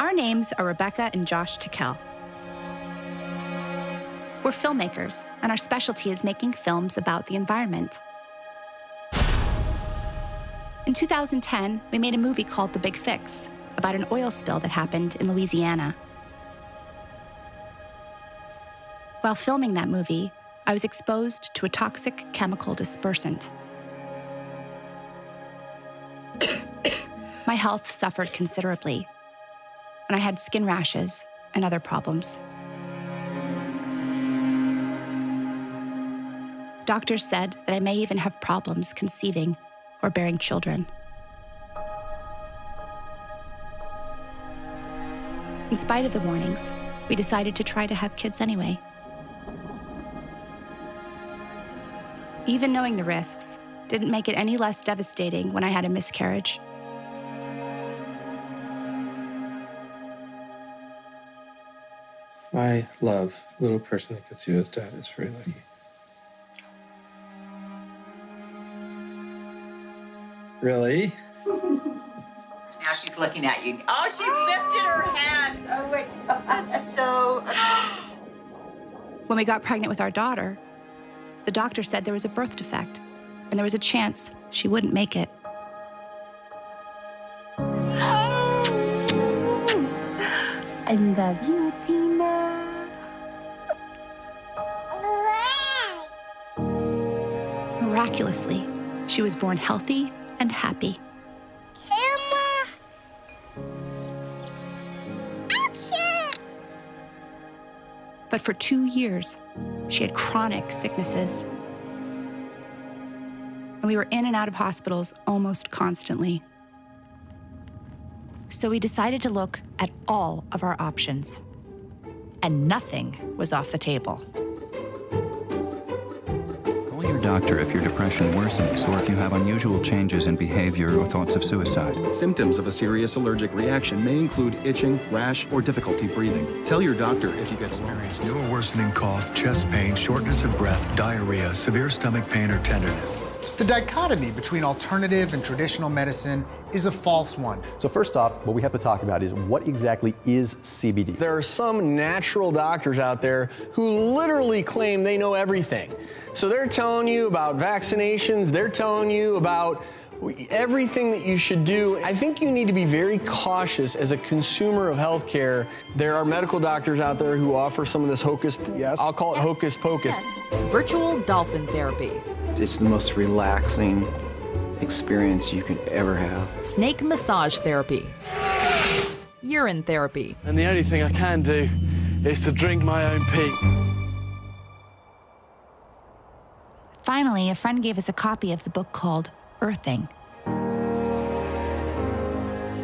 Our names are Rebecca and Josh Tickell. We're filmmakers, and our specialty is making films about the environment. In 2010, we made a movie called The Big Fix about an oil spill that happened in Louisiana. While filming that movie, I was exposed to a toxic chemical dispersant. My health suffered considerably, and I had skin rashes and other problems. Doctors said that I may even have problems conceiving or bearing children. In spite of the warnings, we decided to try to have kids anyway. Even knowing the risks didn't make it any less devastating when I had a miscarriage. My love, little person that gets you as dad is very lucky. Really? Now she's looking at you. Oh, she lifted her hand. Oh my God. That's so... When we got pregnant with our daughter, the doctor said there was a birth defect, and there was a chance she wouldn't make it. I love you, Athena. Miraculously, she was born healthy and happy. But for 2 years, she had chronic sicknesses. And we were in and out of hospitals almost constantly. So we decided to look at all of our options. And nothing was off the table. Call your doctor if your depression worsens or if you have unusual changes in behavior or thoughts of suicide. Symptoms of a serious allergic reaction may include itching, rash, or difficulty breathing. Tell your doctor if you experience new or worsening cough, chest pain, shortness of breath, diarrhea, severe stomach pain, or tenderness. The dichotomy between alternative and traditional medicine is a false one. So first off, what we have to talk about is what exactly is CBD? There are some natural doctors out there who literally claim they know everything. So they're telling you about vaccinations, they're telling you about everything that you should do. I think you need to be very cautious as a consumer of healthcare. There are medical doctors out there who offer some of this hocus, I'll call it hocus pocus. Virtual dolphin therapy. It's the most relaxing experience you could ever have. Snake massage therapy. Urine therapy. And the only thing I can do is to drink my own pee. Finally, a friend gave us a copy of the book called Earthing.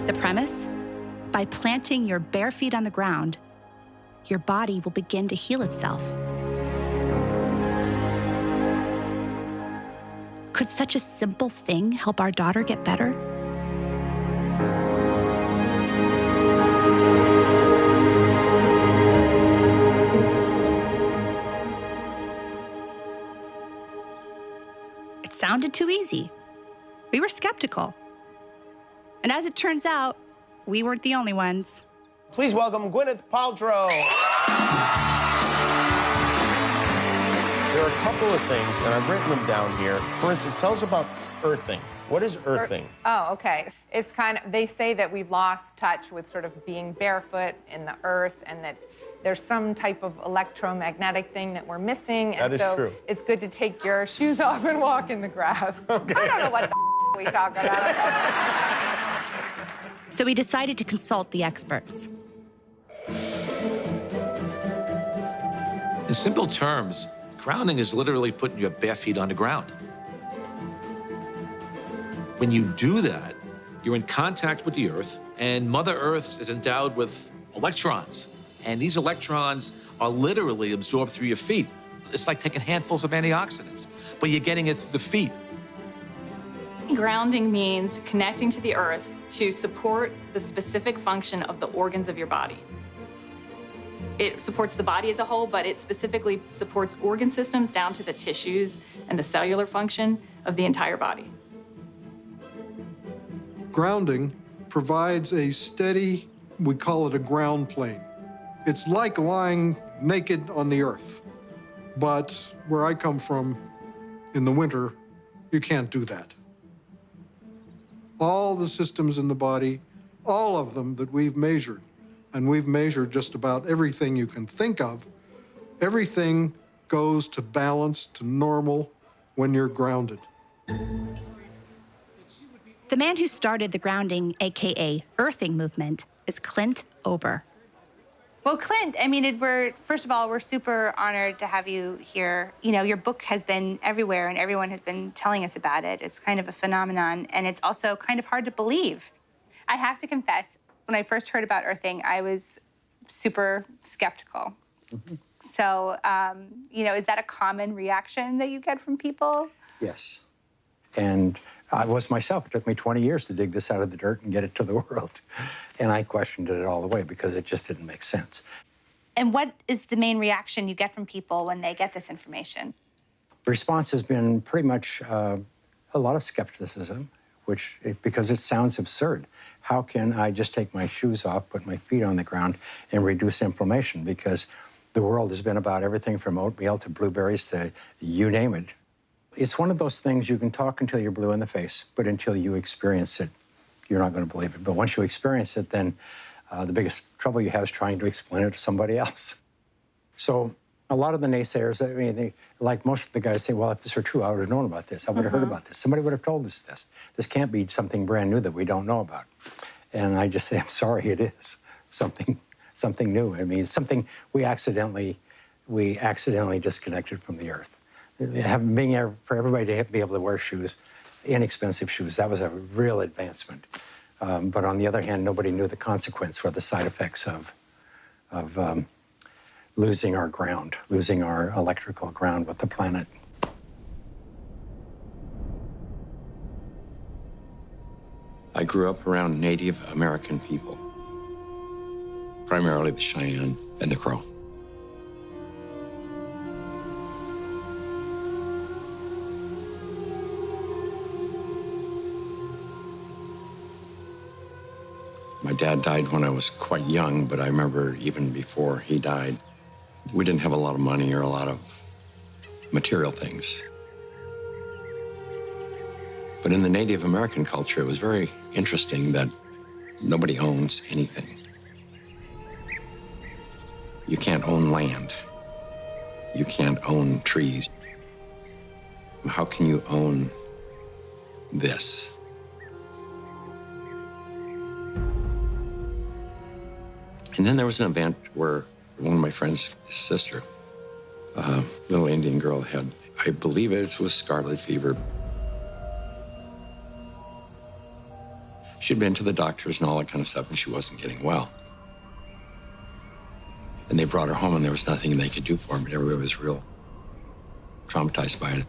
The premise? By planting your bare feet on the ground, your body will begin to heal itself. Could such a simple thing help our daughter get better? It sounded too easy. We were skeptical. And as it turns out, we weren't the only ones. Please welcome Gwyneth Paltrow. There are a couple of things, and I've written them down here. For instance, tell us about earthing. What is earthing? Oh, okay. It's kind of, they say that we've lost touch with sort of being barefoot in the earth, and that there's some type of electromagnetic thing that we're missing. And that is true. It's good to take your shoes off and walk in the grass. Okay. I don't know what the we talk about. So we decided to consult the experts. In simple terms, grounding is literally putting your bare feet on the ground. When you do that, you're in contact with the Earth, and Mother Earth is endowed with electrons. And these electrons are literally absorbed through your feet. It's like taking handfuls of antioxidants, but you're getting it through the feet. Grounding means connecting to the earth to support the specific function of the organs of your body. It supports the body as a whole, but it specifically supports organ systems down to the tissues and the cellular function of the entire body. Grounding provides a steady We call it a ground plane. It's like lying naked on the earth. But where I come from, in the winter, you can't do that. All the systems in the body, all of them that we've measured, and we've measured just about everything you can think of, everything goes to balance, to normal, when you're grounded. The man who started the grounding, AKA earthing movement, is Clint Ober. Well, Clint, I mean, first of all, we're super honored to have you here. You know, your book has been everywhere and everyone has been telling us about it. It's kind of a phenomenon, and it's also kind of hard to believe. I have to confess, when I first heard about earthing, I was super skeptical. Mm-hmm. So, you know, is that a common reaction that you get from people? Yes. And I was myself. It took me 20 years to dig this out of the dirt and get it to the world. And I questioned it all the way because it just didn't make sense. And what is the main reaction you get from people when they get this information? The response has been pretty much a lot of skepticism, because it sounds absurd. How can I just take my shoes off, put my feet on the ground, and reduce inflammation? Because the world has been about everything from oatmeal to blueberries to you name it. It's one of those things you can talk until you're blue in the face, but until you experience it, you're not going to believe it. But once you experience it, then the biggest trouble you have is trying to explain it to somebody else. So a lot of the naysayers, I mean, like most of the guys say, well, if this were true, I would have known about this. I would have heard about this. Somebody would have told us this. This can't be something brand new that we don't know about. And I just say, I'm sorry, it is something new. I mean, it's something we accidentally disconnected from the earth. For everybody to be able to wear shoes, inexpensive shoes, that was a real advancement. But on the other hand, nobody knew the consequence or the side effects of losing our ground, losing our electrical ground with the planet. I grew up around Native American people, primarily the Cheyenne and the Crow. My dad died when I was quite young, but I remember even before he died, we didn't have a lot of money or a lot of material things. But in the Native American culture, it was very interesting that nobody owns anything. You can't own land. You can't own trees. How can you own this? And then there was an event where one of my friend's sister, a little Indian girl, had, I believe it was scarlet fever. She'd been to the doctors and all that kind of stuff, and she wasn't getting well. And they brought her home, and there was nothing they could do for her, but everybody was real traumatized by it.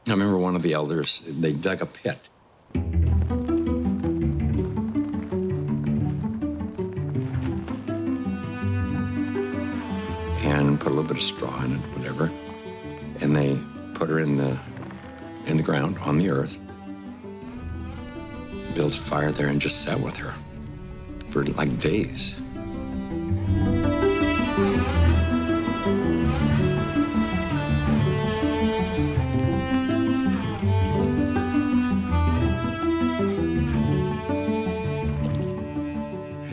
I remember one of the elders, they dug a pit. And put a little bit of straw in it, whatever. And they put her in the ground, on the earth. Built a fire there and just sat with her for like days.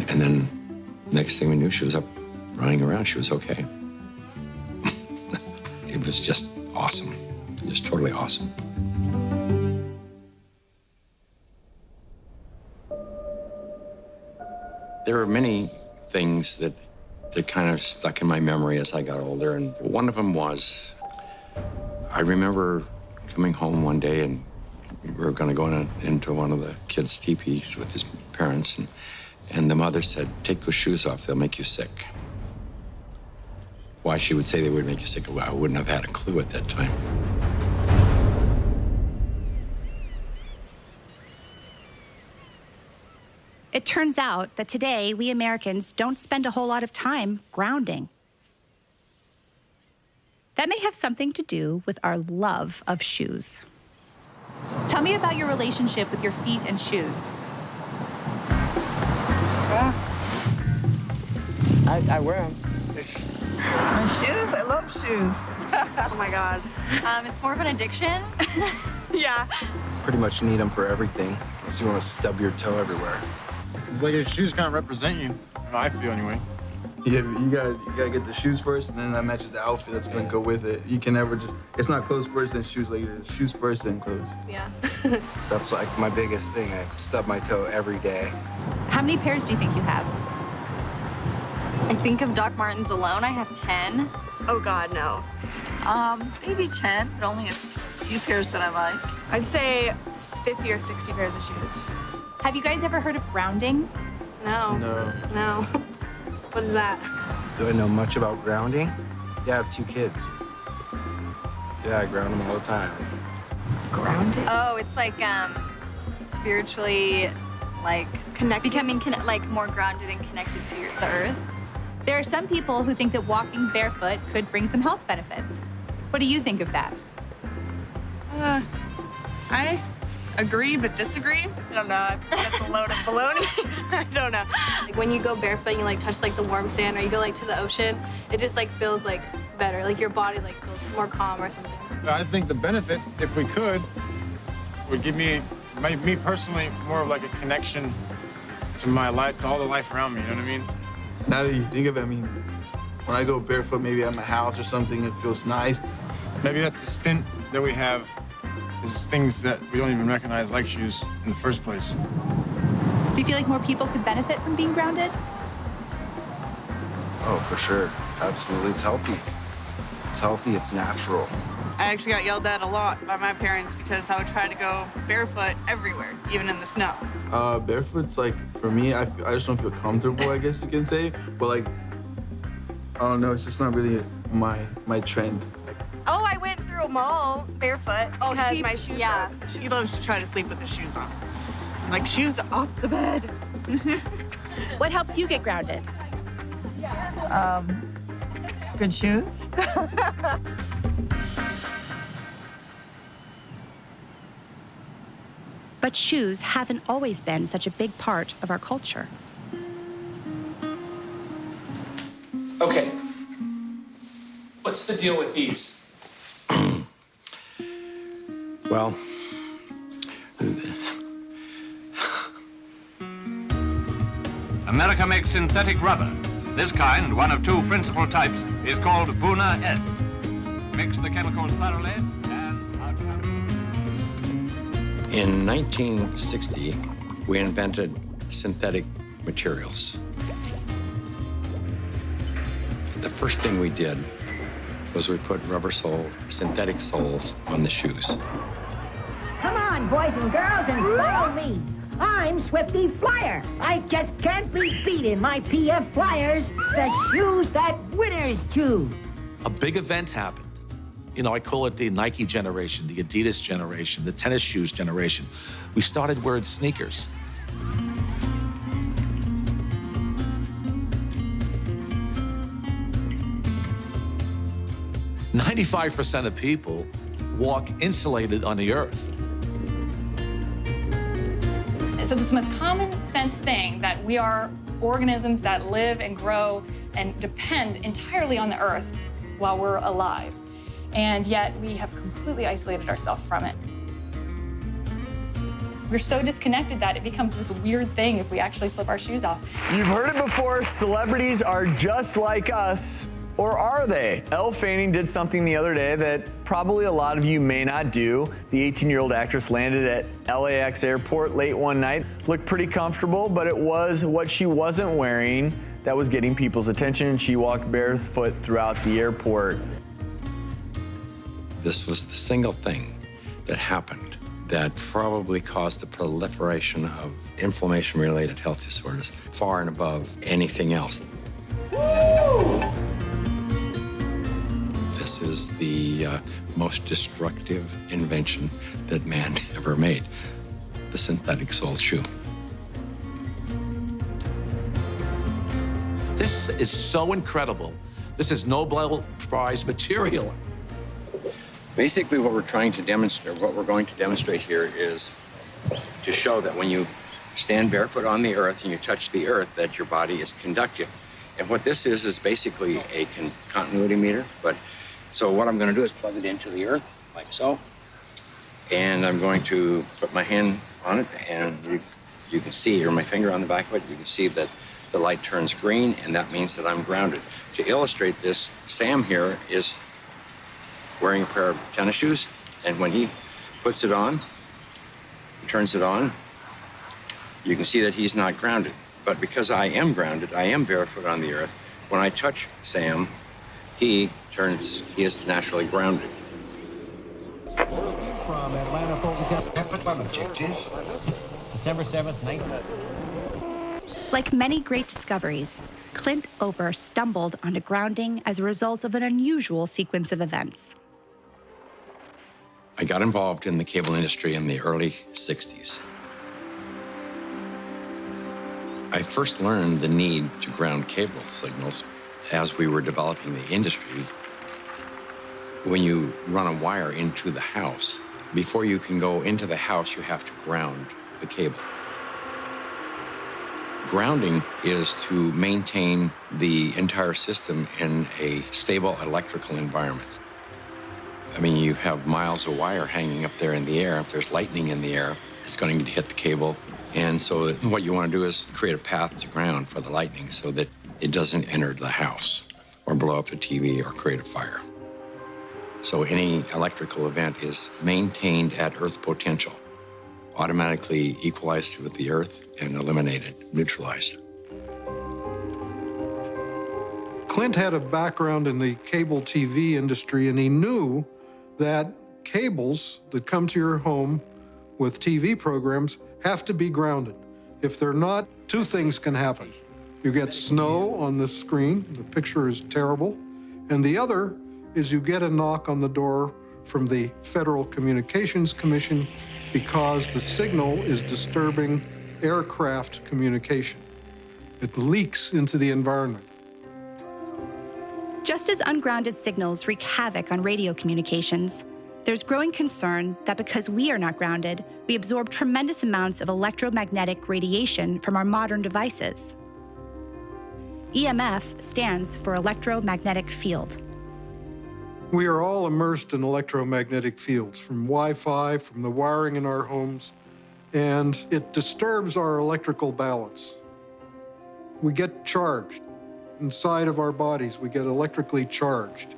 And then next thing we knew, she was up running around. She was okay. It was just awesome, just totally awesome. There were many things that kind of stuck in my memory as I got older, and one of them was, I remember coming home one day, and we were going to go into one of the kids' teepees with his parents, and the mother said, "Take those shoes off, they'll make you sick." Why she would say they would make you sick, well, I wouldn't have had a clue at that time. It turns out that today, we Americans don't spend a whole lot of time grounding. That may have something to do with our love of shoes. Tell me about your relationship with your feet and shoes. I wear them. My shoes? I love shoes. Oh my God. It's more of an addiction. Yeah. Pretty much need them for everything, unless you want to stub your toe everywhere. It's like your shoes kind of represent you. I feel anyway. Yeah, you gotta get the shoes first, and then that matches the outfit that's gonna go with it. You can never just, it's not clothes first, then shoes later. It's shoes first, then clothes. Yeah. That's like my biggest thing. I stub my toe every day. How many pairs do you think you have? I think of Doc Martens alone, I have 10. Oh God, no. Maybe 10, but only a few pairs that I like. I'd say 50 or 60 pairs of shoes. Have you guys ever heard of grounding? No. No. What is that? Do I know much about grounding? Yeah, I have 2 kids. Yeah, I ground them all the time. Grounding? Oh, it's like spiritually, like connected, becoming like more grounded and connected to the earth. There are some people who think that walking barefoot could bring some health benefits. What do you think of that? I agree but disagree. I don't know. That's a load of baloney. I don't know. Like when you go barefoot and you like touch like the warm sand or you go like to the ocean, it just like feels like better. Like your body like feels more calm or something. I think the benefit, if we could, would give me personally, more of like a connection to my life, to all the life around me, you know what I mean? Now that you think of it, I mean, when I go barefoot, maybe at my house or something, it feels nice. Maybe that's the stint that we have, is things that we don't even recognize like shoes in the first place. Do you feel like more people could benefit from being grounded? Oh, for sure. Absolutely. It's healthy. It's healthy. It's natural. I actually got yelled at a lot by my parents because I would try to go barefoot everywhere, even in the snow. Barefoot's like, for me, I just don't feel comfortable, I guess you can say. But like, I don't know, it's just not really my trend. Oh, I went through a mall barefoot because my shoes yeah. broke. She loves to try to sleep with the shoes on. Like, shoes off the bed. What helps you get grounded? Good shoes. But shoes haven't always been such a big part of our culture. Okay. What's the deal with these? Well, America makes synthetic rubber. This kind, one of 2 principal types, is called Buna S. Mix the chemical thoroughly and... in 1960, we invented synthetic materials. The first thing we did was we put rubber soles, synthetic soles, on the shoes. Come on, boys and girls, and follow me. I'm Swifty Flyer. I just can't be beat in my PF Flyers, the shoes that winners choose. A big event happened. You know, I call it the Nike generation, the Adidas generation, the tennis shoes generation. We started wearing sneakers. "95% of people walk insulated on the earth." So it's the most common sense thing that we are organisms that live and grow and depend entirely on the earth while we're alive. And yet we have completely isolated ourselves from it. We're so disconnected that it becomes this weird thing if we actually slip our shoes off. You've heard it before, celebrities are just like us. Or are they? Elle Fanning did something the other day that probably a lot of you may not do. The 18-year-old actress landed at LAX airport late one night. Looked pretty comfortable, but it was what she wasn't wearing that was getting people's attention. She walked barefoot throughout the airport. This was the single thing that happened that probably caused the proliferation of inflammation-related health disorders far and above anything else. This is the most destructive invention that man ever made, the synthetic sole shoe. This is so incredible. This is Nobel Prize material. Basically, what we're trying to demonstrate, what we're going to demonstrate here is to show that when you stand barefoot on the earth and you touch the earth, that your body is conductive. And what this is basically a continuity meter. So what I'm going to do is plug it into the earth, like so. And I'm going to put my hand on it, and you can see, or my finger on the back of it, you can see that the light turns green, and that means that I'm grounded. To illustrate this, Sam here is wearing a pair of tennis shoes, and when he puts it on, turns it on, you can see that he's not grounded. But because I am grounded, I am barefoot on the earth, when I touch Sam, he is naturally grounded. From Atlanta, Fulton objective, December 7th, 19... Like many great discoveries, Clint Ober stumbled onto grounding as a result of an unusual sequence of events. I got involved in the cable industry in the early 60s. I first learned the need to ground cable signals as we were developing the industry. When you run a wire into the house, before you can go into the house, you have to ground the cable. Grounding is to maintain the entire system in a stable electrical environment. I mean, you have miles of wire hanging up there in the air. If there's lightning in the air, it's going to hit the cable. And so what you want to do is create a path to ground for the lightning so that it doesn't enter the house or blow up the TV or create a fire. So any electrical event is maintained at earth potential, automatically equalized with the earth and eliminated, neutralized. Clint had a background in the cable TV industry, and he knew that cables that come to your home with TV programs have to be grounded. If they're not, two things can happen. You get snow on the screen, the picture is terrible, and the other is you get a knock on the door from the Federal Communications Commission because the signal is disturbing aircraft communication. It leaks into the environment. Just as ungrounded signals wreak havoc on radio communications, there's growing concern that because we are not grounded, we absorb tremendous amounts of electromagnetic radiation from our modern devices. EMF stands for electromagnetic field. We are all immersed in electromagnetic fields, from Wi-Fi, from the wiring in our homes, and it disturbs our electrical balance. We get charged. Inside of our bodies, we get electrically charged.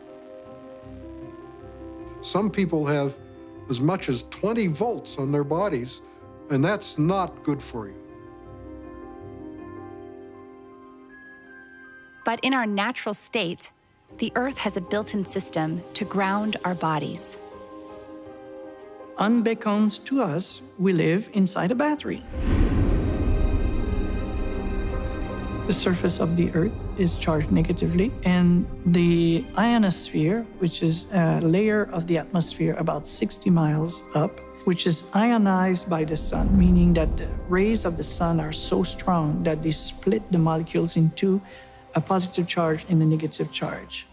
Some people have as much as 20 volts on their bodies, and that's not good for you. But in our natural state, the Earth has a built-in system to ground our bodies. Unbeknownst to us, we live inside a battery. The surface of the Earth is charged negatively, and the ionosphere, which is a layer of the atmosphere about 60 miles up, which is ionized by the sun, meaning that the rays of the sun are so strong that they split the molecules into a positive charge and a negative charge.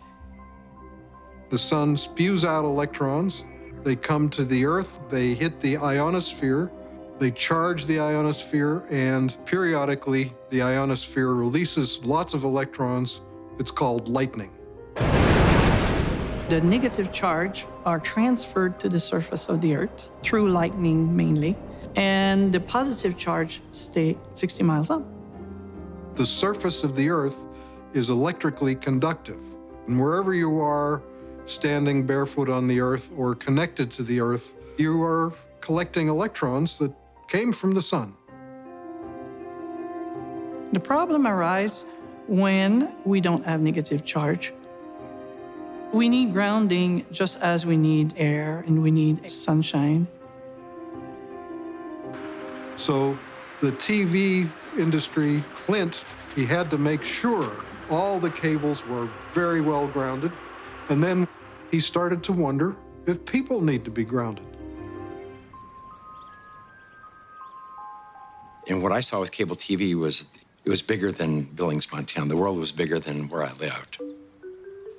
The sun spews out electrons. They come to the Earth, they hit the ionosphere, they charge the ionosphere, and periodically the ionosphere releases lots of electrons. It's called lightning. The negative charge are transferred to the surface of the Earth through lightning mainly, and the positive charge stay 60 miles up. The surface of the Earth is electrically conductive, and wherever you are, standing barefoot on the Earth or connected to the Earth, you are collecting electrons that came from the sun. The problem arises when we don't have negative charge. We need grounding just as we need air and we need sunshine. So the TV industry, Clint, he had to make sure all the cables were very well grounded. And then he started to wonder if people need to be grounded. And what I saw with cable TV was, it was bigger than Billings, Montana. The world was bigger than where I lived.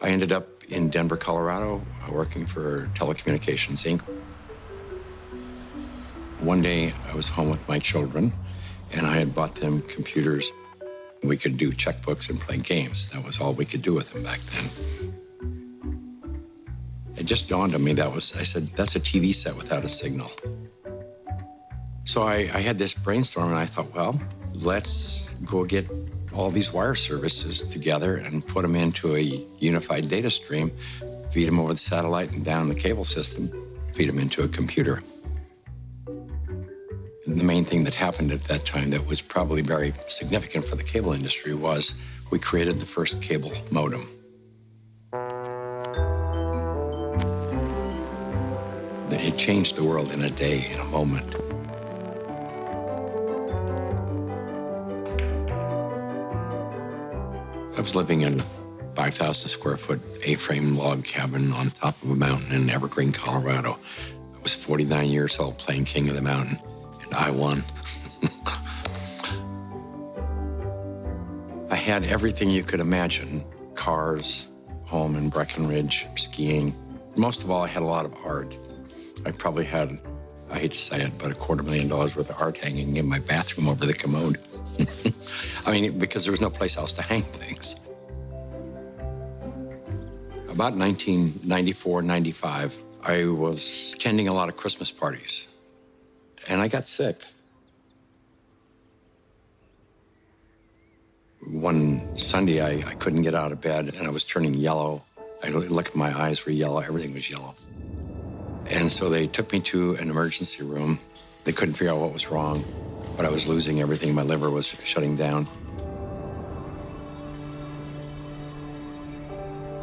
I ended up in Denver, Colorado, working for Telecommunications Inc. One day, I was home with my children, and I had bought them computers. We could do checkbooks and play games. That was all we could do with them back then. It just dawned on me I said, that's a TV set without a signal. So I had this brainstorm, and I thought, well, let's go get all these wire services together and put them into a unified data stream, feed them over the satellite and down the cable system, feed them into a computer. And the main thing that happened at that time that was probably very significant for the cable industry was we created the first cable modem. It changed the world in a day, in a moment. I was living in a 5,000 square foot A-frame log cabin on top of a mountain in Evergreen, Colorado. I was 49 years old playing King of the Mountain, and I won. I had everything you could imagine: cars, home in Breckenridge, skiing. Most of all, I had a lot of art. I probably had, I hate to say it, but $250,000 worth of art hanging in my bathroom over the commode. I mean, because there was no place else to hang things. About 1994, 95, I was attending a lot of Christmas parties, and I got sick. One Sunday, I couldn't get out of bed, and I was turning yellow. I looked at my eyes were yellow, everything was yellow. And so they took me to an emergency room. They couldn't figure out what was wrong, but I was losing everything. My liver was shutting down.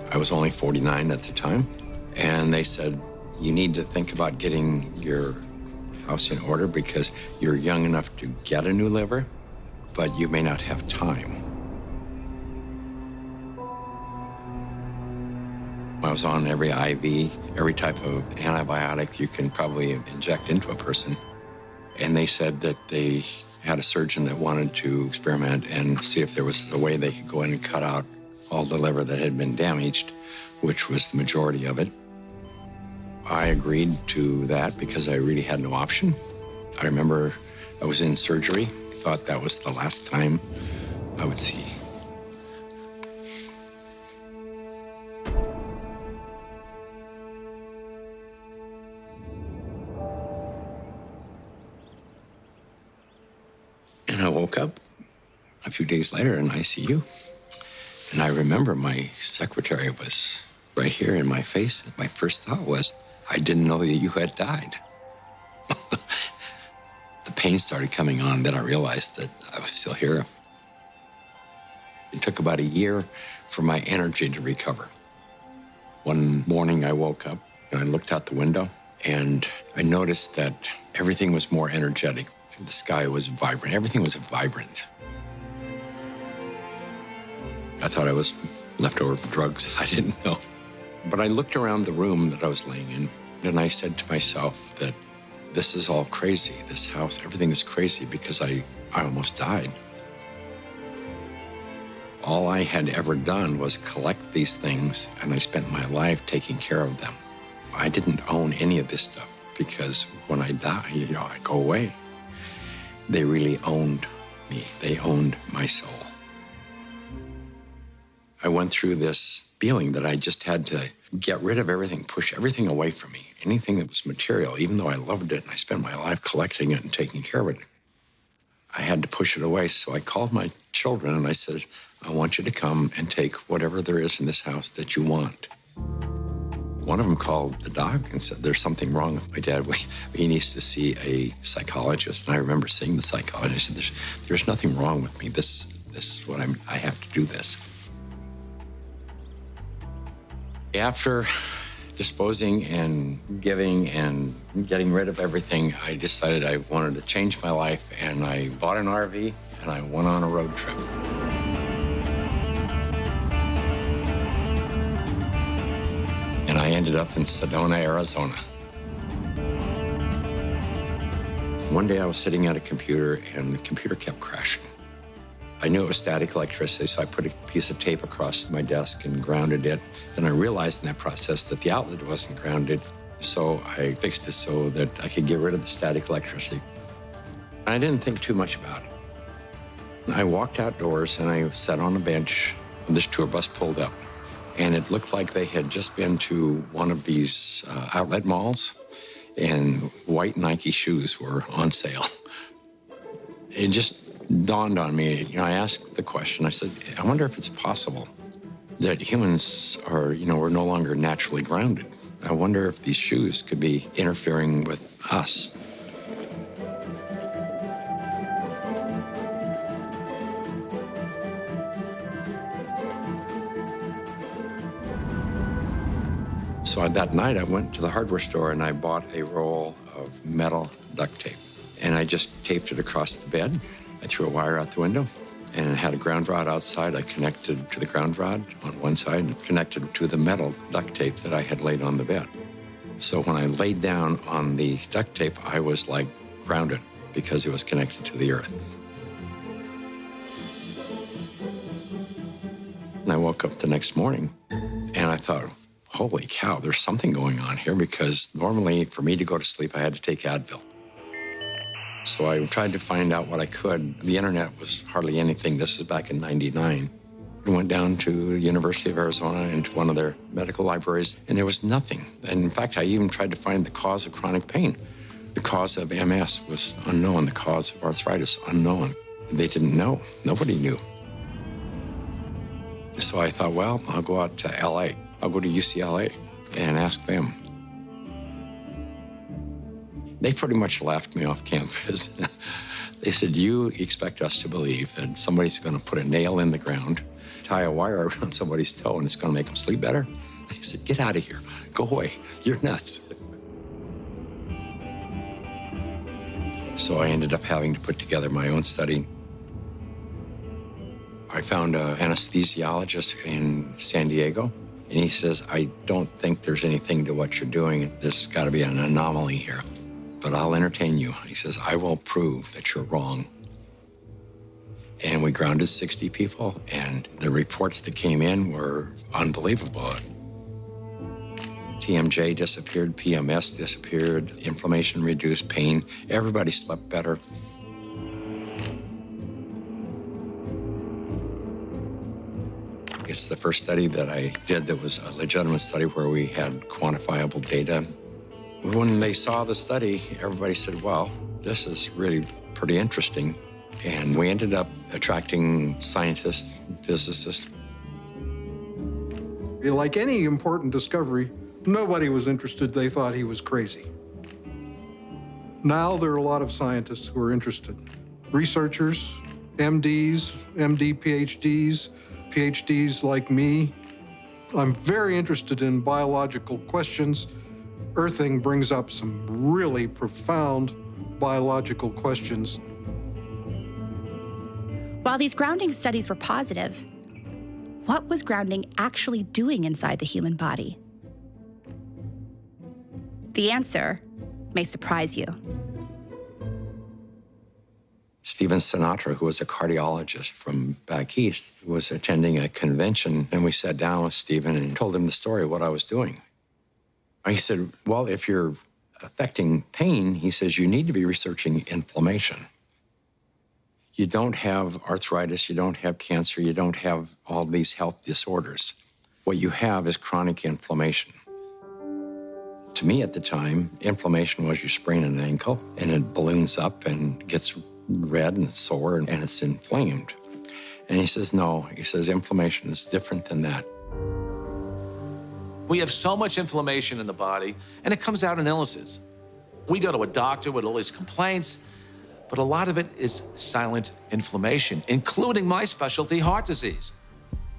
I was only 49 at the time, and they said, you need to think about getting your house in order because you're young enough to get a new liver, but you may not have time. I was on every IV, every type of antibiotic you can probably inject into a person. And they said that they had a surgeon that wanted to experiment and see if there was a way they could go in and cut out all the liver that had been damaged, which was the majority of it. I agreed to that because I really had no option. I remember I was in surgery, thought that was the last time I would see. And I woke up a few days later in ICU. And I remember my secretary was right here in my face. My first thought was, I didn't know that you had died. The pain started coming on, then I realized that I was still here. It took about a year for my energy to recover. One morning I woke up and I looked out the window and I noticed that everything was more energetic. The sky was vibrant. Everything was vibrant. I thought I was left over from drugs. I didn't know. But I looked around the room that I was laying in, and I said to myself that this is all crazy. This house, everything is crazy because I almost died. All I had ever done was collect these things, and I spent my life taking care of them. I didn't own any of this stuff because when I die, I go away. They really owned me. They owned my soul. I went through this feeling that I just had to get rid of everything, push everything away from me. Anything that was material, even though I loved it and I spent my life collecting it and taking care of it, I had to push it away. So I called my children and I said, I want you to come and take whatever there is in this house that you want. One of them called the doc and said, there's something wrong with my dad. He needs to see a psychologist. And I remember seeing the psychologist and said, there's nothing wrong with me. This is what I have to do this. After disposing and giving and getting rid of everything, I decided I wanted to change my life, and I bought an RV and I went on a road trip. And I ended up in Sedona, Arizona. One day I was sitting at a computer and the computer kept crashing. I knew it was static electricity, so I put a piece of tape across my desk and grounded it. Then I realized in that process that the outlet wasn't grounded, so I fixed it so that I could get rid of the static electricity. I didn't think too much about it. I walked outdoors and I sat on a bench. This tour bus pulled up, and it looked like they had just been to one of these outlet malls, and white Nike shoes were on sale. It just dawned on me, I asked the question, I said, I wonder if it's possible that humans are, we're no longer naturally grounded. I wonder if these shoes could be interfering with us. So that night I went to the hardware store and I bought a roll of metal duct tape. And I just taped it across the bed. I threw a wire out the window and it had a ground rod outside. I connected to the ground rod on one side and connected to the metal duct tape that I had laid on the bed. So when I laid down on the duct tape, I was like grounded because it was connected to the earth. And I woke up the next morning and I thought, holy cow, there's something going on here, because normally for me to go to sleep, I had to take Advil. So I tried to find out what I could. The internet was hardly anything. This was back in '99. I went down to the University of Arizona into one of their medical libraries, and there was nothing. And in fact, I even tried to find the cause of chronic pain. The cause of MS was unknown. The cause of arthritis, unknown. They didn't know. Nobody knew. So I thought, well, I'll go out to LA. I'll go to UCLA and ask them. They pretty much laughed me off campus. They said, you expect us to believe that somebody's going to put a nail in the ground, tie a wire around somebody's toe, and it's going to make them sleep better? They said, get out of here. Go away. You're nuts. So I ended up having to put together my own study. I found an anesthesiologist in San Diego, and he says, I don't think there's anything to what you're doing. There's got to be an anomaly here. But I'll entertain you. He says, I will prove that you're wrong. And we grounded 60 people, and the reports that came in were unbelievable. TMJ disappeared, PMS disappeared, inflammation reduced, pain. Everybody slept better. It's the first study that I did that was a legitimate study where we had quantifiable data. When they saw the study, everybody said, well, this is really pretty interesting. And we ended up attracting scientists, physicists. Like any important discovery, nobody was interested. They thought he was crazy. Now there are a lot of scientists who are interested. Researchers, MDs, MD PhDs, PhDs like me. I'm very interested in biological questions. Earthing brings up some really profound biological questions. While these grounding studies were positive, what was grounding actually doing inside the human body? The answer may surprise you. Stephen Sinatra, who was a cardiologist from back east, was attending a convention, and we sat down with Stephen and told him the story of what I was doing. He said, well, if you're affecting pain, he says, you need to be researching inflammation. You don't have arthritis, you don't have cancer, you don't have all these health disorders. What you have is chronic inflammation. To me at the time, inflammation was you sprain an ankle and it balloons up and gets red and it's sore and it's inflamed. And he says, no, he says, inflammation is different than that. We have so much inflammation in the body, and it comes out in illnesses. We go to a doctor with all these complaints, but a lot of it is silent inflammation, including my specialty, heart disease.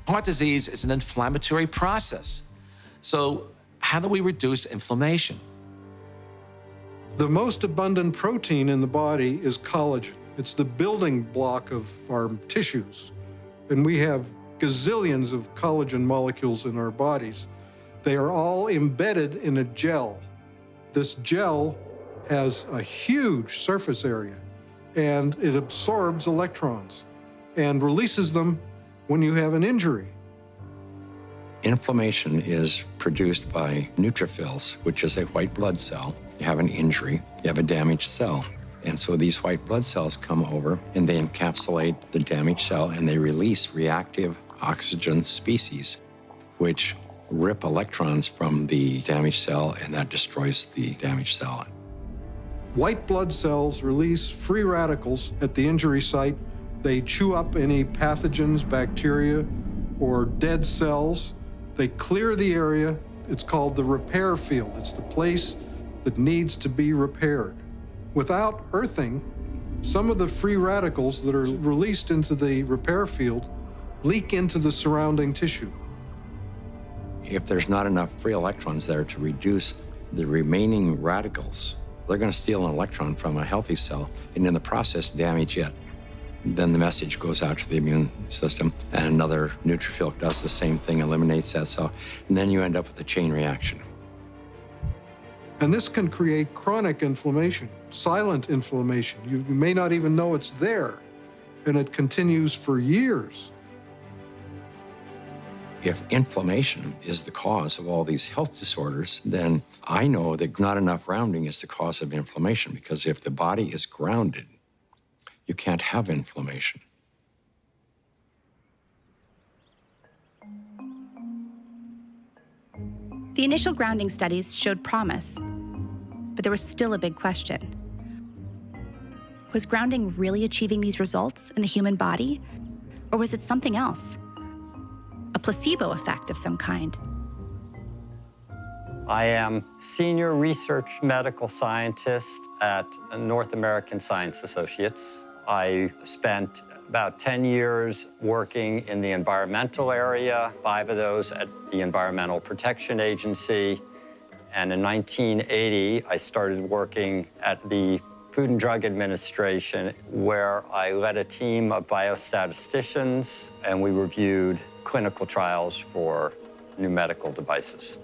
Heart disease is an inflammatory process. So how do we reduce inflammation? The most abundant protein in the body is collagen. It's the building block of our tissues. And we have gazillions of collagen molecules in our bodies. They are all embedded in a gel. This gel has a huge surface area, and it absorbs electrons. and releases them when you have an injury. Inflammation is produced by neutrophils, which is a white blood cell. You have an injury, you have a damaged cell. And so these white blood cells come over and they encapsulate the damaged cell and they release reactive oxygen species, which rip electrons from the damaged cell, and that destroys the damaged cell. White blood cells release free radicals at the injury site. They chew up any pathogens, bacteria, or dead cells. They clear the area. It's called the repair field. It's the place that needs to be repaired. Without earthing, some of the free radicals that are released into the repair field leak into the surrounding tissue. If there's not enough free electrons there to reduce the remaining radicals, they're going to steal an electron from a healthy cell and in the process damage it. Then the message goes out to the immune system and another neutrophil does the same thing, eliminates that cell, and then you end up with a chain reaction. And this can create chronic inflammation, silent inflammation. You may not even know it's there, and it continues for years. If inflammation is the cause of all these health disorders, then I know that not enough grounding is the cause of inflammation, because if the body is grounded, you can't have inflammation. The initial grounding studies showed promise, but there was still a big question. Was grounding really achieving these results in the human body, or was it something else? A placebo effect of some kind? I am Senior Research Medical Scientist at North American Science Associates. I spent about 10 years working in the environmental area, 5 of those at the Environmental Protection Agency. And in 1980, I started working at the Food and Drug Administration, where I led a team of biostatisticians, and we reviewed clinical trials for new medical devices.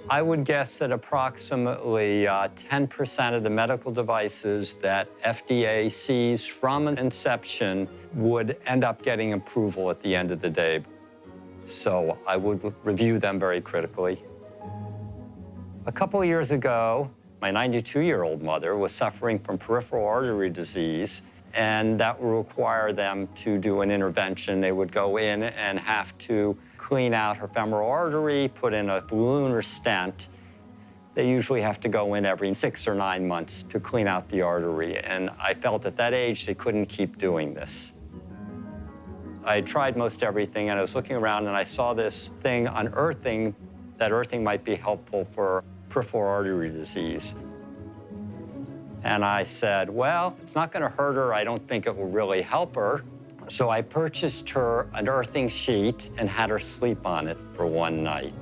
I would guess that approximately 10% of the medical devices that FDA sees from inception would end up getting approval at the end of the day. So I would review them very critically. A couple of years ago, my 92-year-old mother was suffering from peripheral artery disease, and that would require them to do an intervention. They would go in and have to clean out her femoral artery, put in a balloon or stent. They usually have to go in every 6 or 9 months to clean out the artery, and I felt at that age they couldn't keep doing this. I had tried most everything, and I was looking around and I saw this thing on earthing, that earthing might be helpful for peripheral artery disease. And I said, well, it's not going to hurt her. I don't think it will really help her. So I purchased her an earthing sheet and had her sleep on it for one night.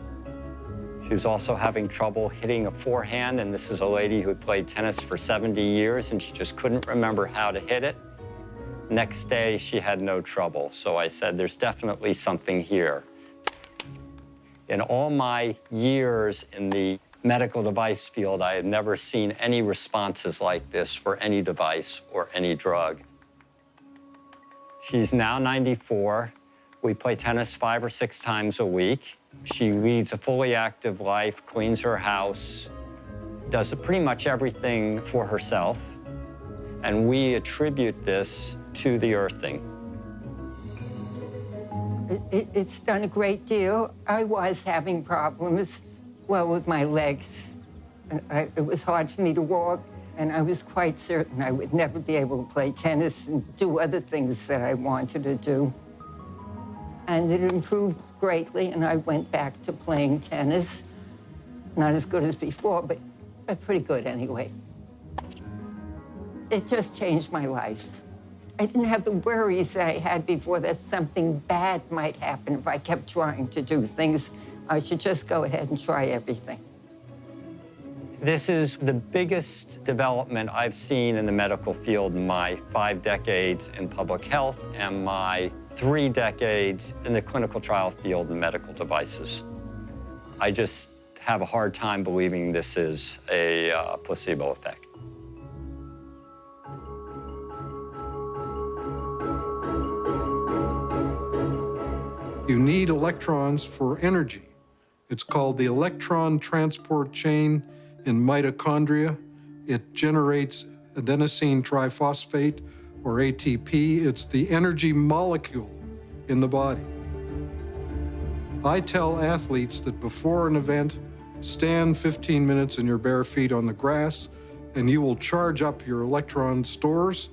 She was also having trouble hitting a forehand, and this is a lady who had played tennis for 70 years, and she just couldn't remember how to hit it. Next day, she had no trouble. So I said, there's definitely something here. In all my years in the medical device field, I had never seen any responses like this for any device or any drug. She's now 94. We play tennis 5 or 6 times a week. She leads a fully active life, cleans her house, does pretty much everything for herself. And we attribute this to the earthing. It's done a great deal. I was having problems, well, with my legs. It was hard for me to walk, and I was quite certain I would never be able to play tennis and do other things that I wanted to do. And it improved greatly, and I went back to playing tennis. Not as good as before, but pretty good anyway. It just changed my life. I didn't have the worries that I had before that something bad might happen if I kept trying to do things. I should just go ahead and try everything. This is the biggest development I've seen in the medical field in my 5 decades in public health and my 3 decades in the clinical trial field in medical devices. I just have a hard time believing this is a placebo effect. You need electrons for energy. It's called the electron transport chain in mitochondria. It generates adenosine triphosphate, or ATP. It's the energy molecule in the body. I tell athletes that before an event, stand 15 minutes in your bare feet on the grass, and you will charge up your electron stores.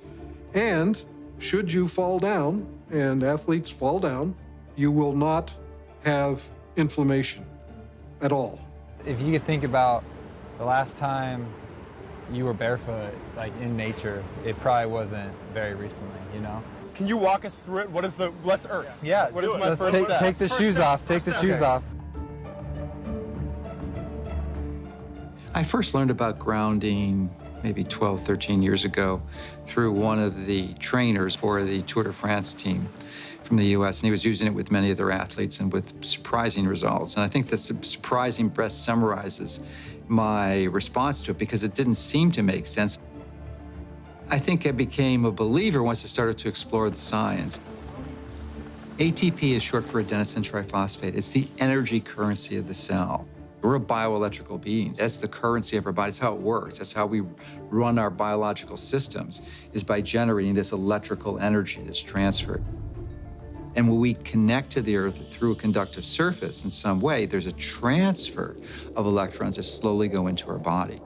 And should you fall down, and athletes fall down, you will not have inflammation at all. If you could think about the last time you were barefoot, like in nature, it probably wasn't very recently, you know? Can you walk us through it? What is the, let's earth. Yeah, what is my let's first step? take the shoes off, take the shoes off. I first learned about grounding maybe 12, 13 years ago through one of the trainers for the Tour de France team from the US, and he was using it with many of their athletes and with surprising results. And I think this surprising best summarizes my response to it because it didn't seem to make sense. I think I became a believer once I started to explore the science. ATP is short for adenosine triphosphate. It's the energy currency of the cell. We're a bioelectrical being. That's the currency of our body. That's how it works. That's how we run our biological systems, is by generating this electrical energy that's transferred. And when we connect to the Earth through a conductive surface in some way, there's a transfer of electrons that slowly go into our body.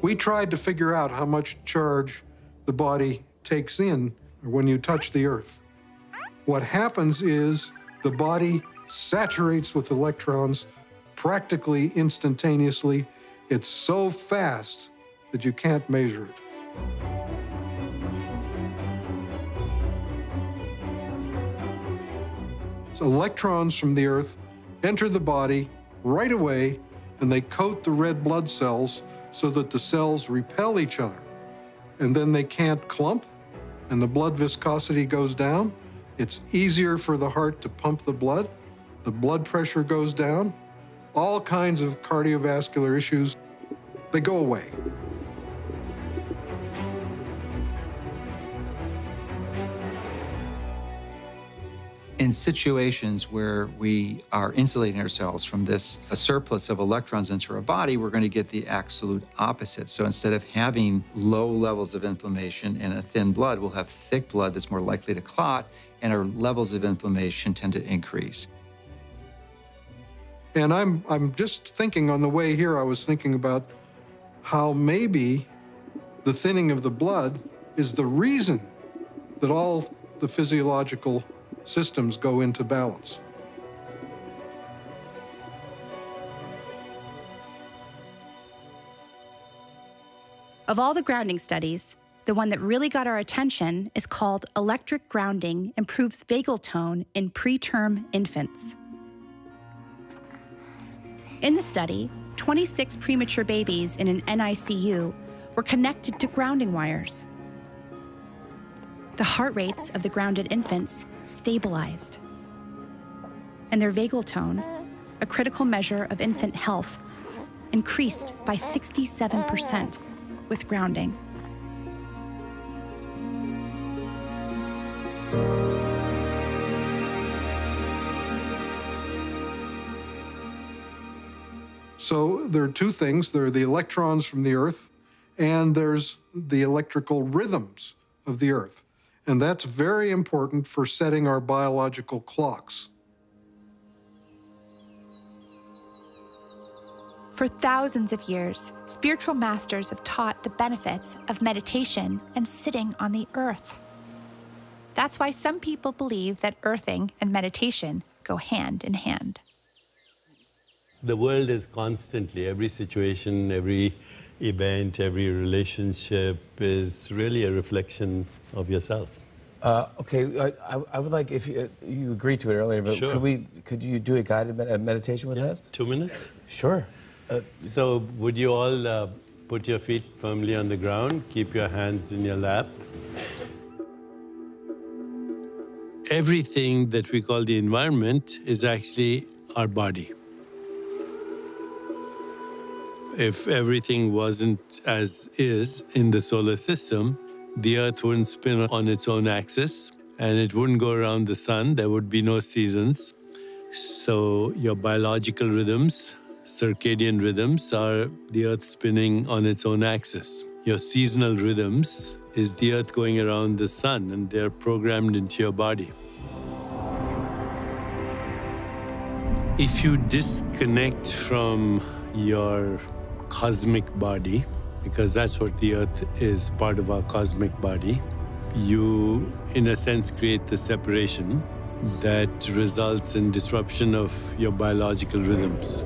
We tried to figure out how much charge the body takes in when you touch the Earth. What happens is the body saturates with electrons practically instantaneously. It's so fast that you can't measure it. So electrons from the Earth enter the body right away, and they coat the red blood cells so that the cells repel each other. And then they can't clump, and the blood viscosity goes down. It's easier for the heart to pump the blood pressure goes down. All kinds of cardiovascular issues, they go away. In situations where we are insulating ourselves from this a surplus of electrons into our body, we're going to get the absolute opposite. So instead of having low levels of inflammation and a thin blood, we'll have thick blood that's more likely to clot, and our levels of inflammation tend to increase. And I'm just thinking on the way here, I was thinking about how maybe the thinning of the blood is the reason that all the physiological systems go into balance. Of all the grounding studies, the one that really got our attention is called Electric Grounding Improves Vagal Tone in Preterm Infants. In the study, 26 premature babies in an NICU were connected to grounding wires. The heart rates of the grounded infants stabilized, and their vagal tone, a critical measure of infant health, increased by 67% with grounding. So there are two things. There are the electrons from the Earth, and there's the electrical rhythms of the Earth. And that's very important for setting our biological clocks. For thousands of years, spiritual masters have taught the benefits of meditation and sitting on the earth. That's why some people believe that earthing and meditation go hand in hand. The world is constantly, every situation, every event, every relationship is really a reflection of yourself. Okay, I would like, if you agreed to it earlier, but sure. could you do a guided meditation with us? 2 minutes? Sure. So would you all put your feet firmly on the ground, keep your hands in your lap. Everything that we call the environment is actually our body. If everything wasn't as is in the solar system, the Earth wouldn't spin on its own axis, and it wouldn't go around the sun. There would be no seasons. So your biological rhythms, circadian rhythms, are the Earth spinning on its own axis. Your seasonal rhythms is the Earth going around the sun, and they're programmed into your body. If you disconnect from your cosmic body, because that's what the Earth is, part of our cosmic body, you, in a sense, create the separation that results in disruption of your biological rhythms.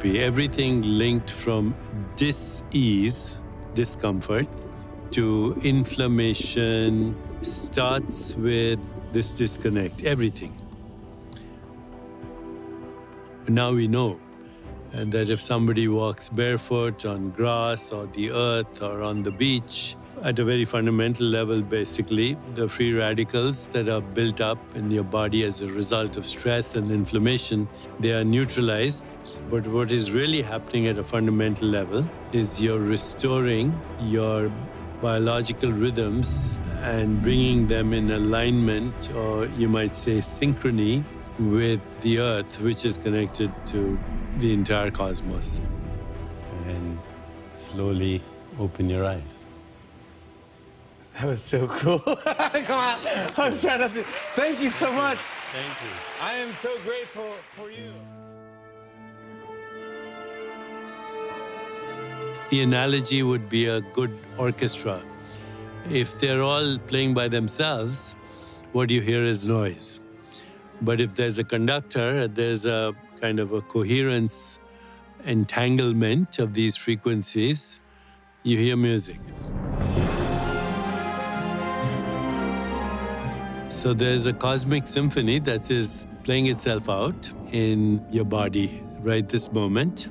Everything linked from dis-ease, discomfort, to inflammation starts with this disconnect, everything. Now we know that if somebody walks barefoot on grass or the earth or on the beach, at a very fundamental level, basically, the free radicals that are built up in your body as a result of stress and inflammation, they are neutralized. But what is really happening at a fundamental level is you're restoring your biological rhythms and bringing them in alignment, or you might say synchrony, with the Earth, which is connected to the entire cosmos. And slowly open your eyes. That was so cool. Come on. I was trying to... Thank you so much. Thank you. I am so grateful for you. The analogy would be a good orchestra. If they're all playing by themselves, what you hear is noise. But if there's a conductor, there's a kind of a coherence, entanglement of these frequencies, you hear music. So there's a cosmic symphony that is playing itself out in your body right this moment.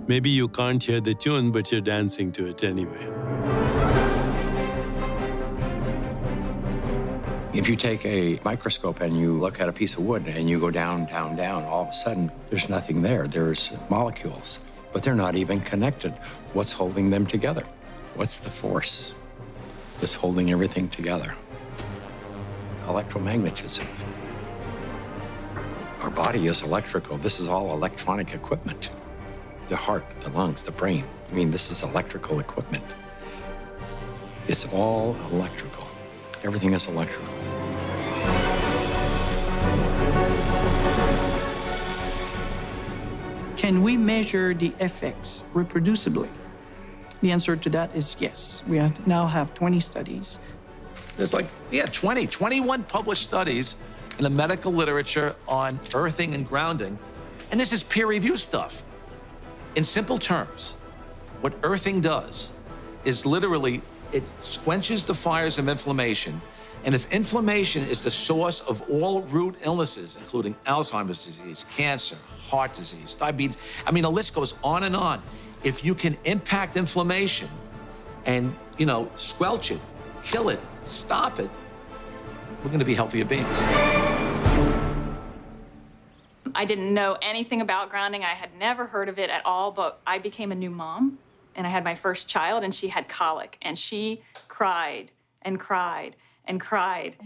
Maybe you can't hear the tune, but you're dancing to it anyway. If you take a microscope and you look at a piece of wood and you go down, down, down, all of a sudden, there's nothing there. There's molecules, but they're not even connected. What's holding them together? What's the force that's holding everything together? Electromagnetism. Our body is electrical. This is all electronic equipment. The heart, the lungs, the brain. I mean, this is electrical equipment. It's all electrical. Everything is electrical. Can we measure the effects reproducibly? The answer to that is yes. We now have 20 studies. There's 21 published studies in the medical literature on earthing and grounding, and this is peer-reviewed stuff. In simple terms, what earthing does is literally, it quenches the fires of inflammation, and if inflammation is the source of all root illnesses, including Alzheimer's disease, cancer, heart disease, diabetes, I mean, the list goes on and on. If you can impact inflammation and, squelch it, kill it, stop it, we're going to be healthier beings. I didn't know anything about grounding. I had never heard of it at all, but I became a new mom, and I had my first child, and she had colic, and she cried and cried and cried.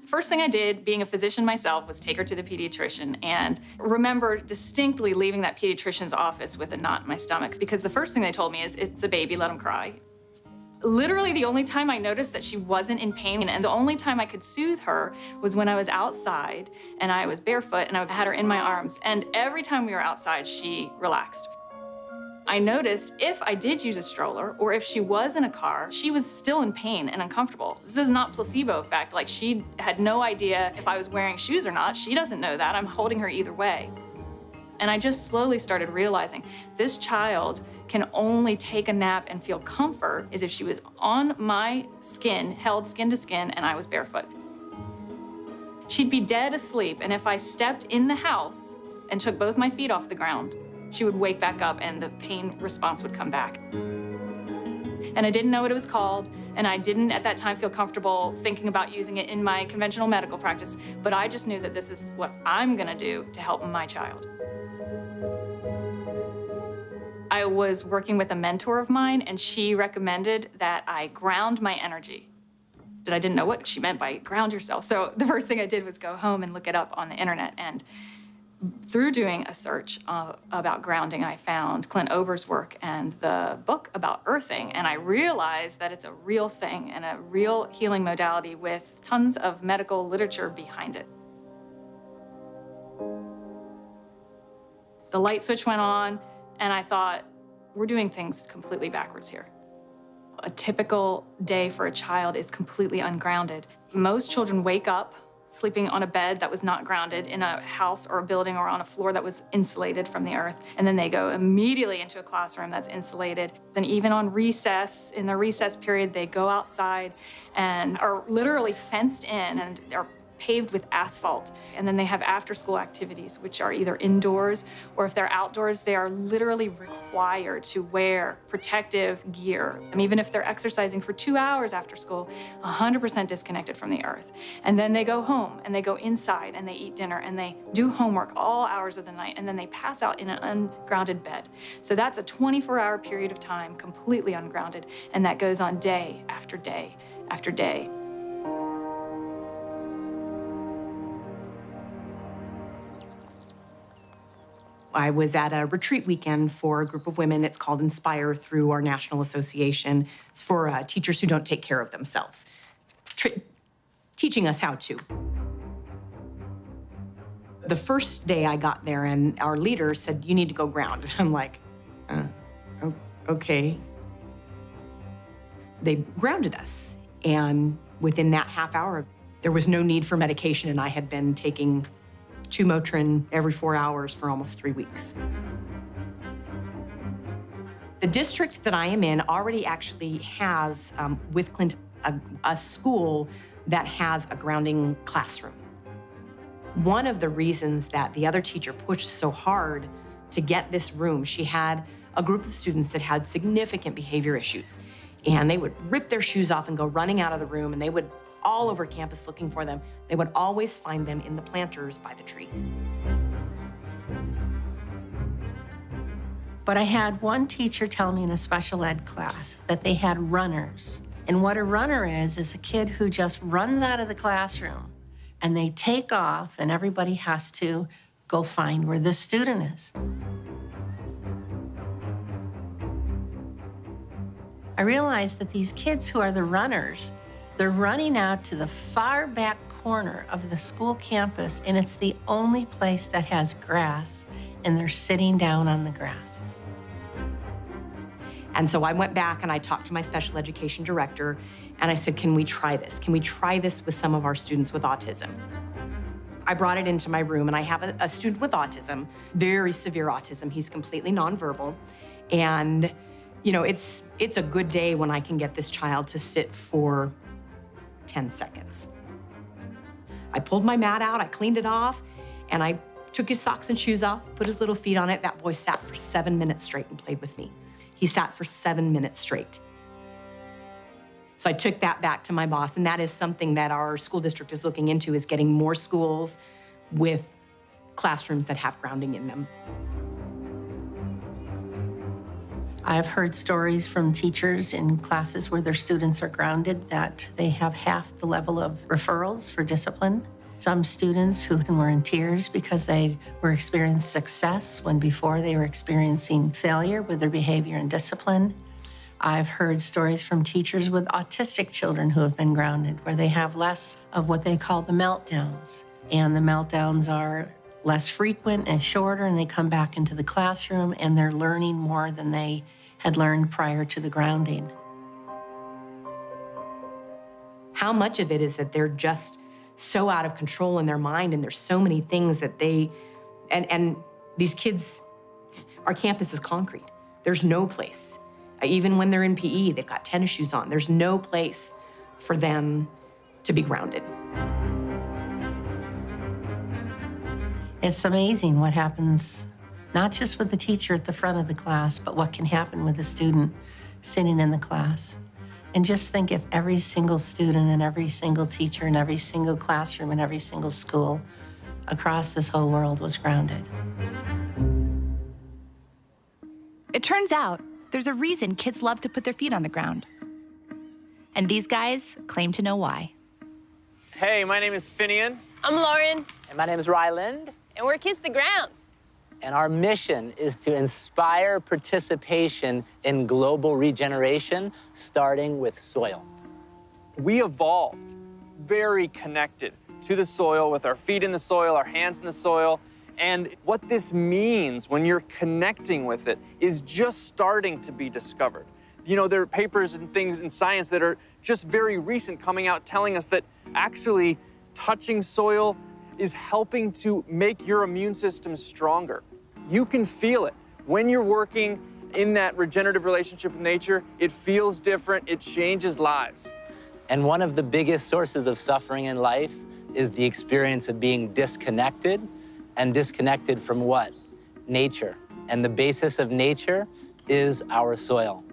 First thing I did, being a physician myself, was take her to the pediatrician, and remember distinctly leaving that pediatrician's office with a knot in my stomach, because the first thing they told me is, it's a baby, let him cry. Literally the only time I noticed that she wasn't in pain, and the only time I could soothe her, was when I was outside and I was barefoot and I had her in my arms. And every time we were outside, she relaxed. I noticed if I did use a stroller or if she was in a car, she was still in pain and uncomfortable. This is not placebo effect. Like, she had no idea if I was wearing shoes or not. She doesn't know that. I'm holding her either way. And I just slowly started realizing this child can only take a nap and feel comfort is if she was on my skin, held skin to skin, and I was barefoot. She'd be dead asleep, and if I stepped in the house and took both my feet off the ground, she would wake back up and the pain response would come back. And I didn't know what it was called, and I didn't at that time feel comfortable thinking about using it in my conventional medical practice, but I just knew that this is what I'm gonna do to help my child. I was working with a mentor of mine, and she recommended that I ground my energy. I didn't know what she meant by ground yourself. So the first thing I did was go home and look it up on the internet. And through doing a search about grounding, I found Clint Ober's work and the book about earthing. And I realized that it's a real thing and a real healing modality with tons of medical literature behind it. The light switch went on, and I thought, we're doing things completely backwards here. A typical day for a child is completely ungrounded. Most children wake up sleeping on a bed that was not grounded in a house or a building or on a floor that was insulated from the earth. And then they go immediately into a classroom that's insulated. And even on recess, in the recess period, they go outside and are literally fenced in and are paved with asphalt. And then they have after-school activities, which are either indoors or if they're outdoors, they are literally required to wear protective gear. And even if they're exercising for 2 hours after school, 100% disconnected from the earth. And then they go home and they go inside and they eat dinner and they do homework all hours of the night, and then they pass out in an ungrounded bed. So that's a 24-hour period of time completely ungrounded, and that goes on day after day after day. I was at a retreat weekend for a group of women. It's called Inspire through our national association. It's for teachers who don't take care of themselves, teaching us how to. The first day I got there and our leader said, you need to go ground. And I'm like, okay. They grounded us. And within that half hour, there was no need for medication, and I had been taking 2 Motrin every 4 hours for almost 3 weeks. The district that I am in already actually has, with Clint, a school that has a grounding classroom. One of the reasons that the other teacher pushed so hard to get this room, she had a group of students that had significant behavior issues, and they would rip their shoes off and go running out of the room, and they would all over campus looking for them. They would always find them in the planters by the trees. But I had one teacher tell me in a special ed class that they had runners. And what a runner is a kid who just runs out of the classroom and they take off and everybody has to go find where the student is. I realized that these kids who are the runners, they're running out to the far back corner of the school campus, and it's the only place that has grass, and they're sitting down on the grass. And so I went back and I talked to my special education director, and I said, can we try this? Can we try this with some of our students with autism? I brought it into my room, and I have a student with autism, very severe autism. He's completely nonverbal, and you know, it's a good day when I can get this child to sit for 10 seconds. I pulled my mat out, I cleaned it off, and I took his socks and shoes off, put his little feet on it. That boy sat for 7 minutes straight and played with me. He sat for 7 minutes straight. So I took that back to my boss, and that is something that our school district is looking into, is getting more schools with classrooms that have grounding in them. I've heard stories from teachers in classes where their students are grounded that they have half the level of referrals for discipline. Some students who were in tears because they were experiencing success when before they were experiencing failure with their behavior and discipline. I've heard stories from teachers with autistic children who have been grounded, where they have less of what they call the meltdowns. And the meltdowns are less frequent and shorter, and they come back into the classroom and they're learning more than they had learned prior to the grounding. How much of it is that they're just so out of control in their mind, and there's so many things that they, and these kids, our campus is concrete. There's no place. Even when they're in PE, they've got tennis shoes on. There's no place for them to be grounded. It's amazing what happens, not just with the teacher at the front of the class, but what can happen with the student sitting in the class. And just think if every single student and every single teacher and every single classroom and every single school across this whole world was grounded. It turns out there's a reason kids love to put their feet on the ground. And these guys claim to know why. Hey, my name is Finian. I'm Lauren. And my name is Ryland. And we're Kiss the Grounds. And our mission is to inspire participation in global regeneration, starting with soil. We evolved very connected to the soil, with our feet in the soil, our hands in the soil. And what this means when you're connecting with it is just starting to be discovered. You know, there are papers and things in science that are just very recent coming out telling us that actually touching soil is helping to make your immune system stronger. You can feel it. When you're working in that regenerative relationship with nature, it feels different, it changes lives. And one of the biggest sources of suffering in life is the experience of being disconnected. And disconnected from what? Nature. And the basis of nature is our soil.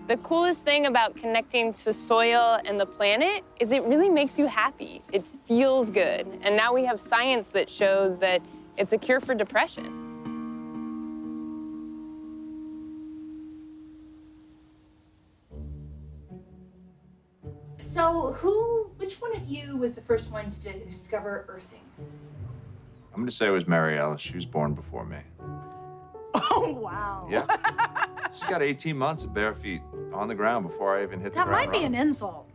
The coolest thing about connecting to soil and the planet is it really makes you happy. It feels good. And now we have science that shows that it's a cure for depression. So which one of you was the first one to discover earthing? I'm gonna say it was Marielle. She was born before me. Oh, wow. Yeah. She's got 18 months of bare feet on the ground before I even hit the That ground might be running. an insult.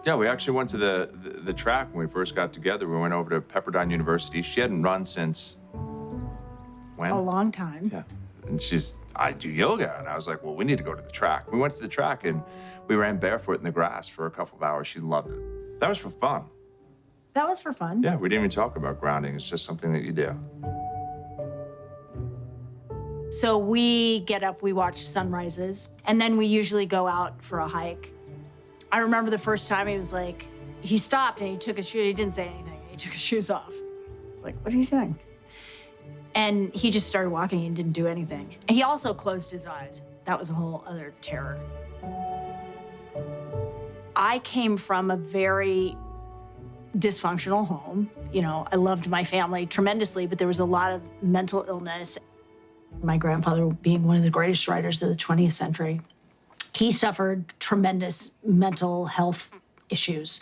Yeah, we actually went to the track when we first got together. We went over to Pepperdine University. She hadn't run since when? A long time. Yeah. And I do yoga. And I was like, well, we need to go to the track. We went to the track and we ran barefoot in the grass for a couple of hours. She loved it. That was for fun. That was for fun. Yeah, we didn't even talk about grounding. It's just something that you do. So we get up, we watch sunrises, and then we usually go out for a hike. I remember the first time he stopped and he took his shoes, he didn't say anything, he took his shoes off. Like, what are you doing? And he just started walking and didn't do anything. He also closed his eyes. That was a whole other terror. I came from a very dysfunctional home. You know, I loved my family tremendously, but there was a lot of mental illness. My grandfather being one of the greatest writers of the 20th century, he suffered tremendous mental health issues.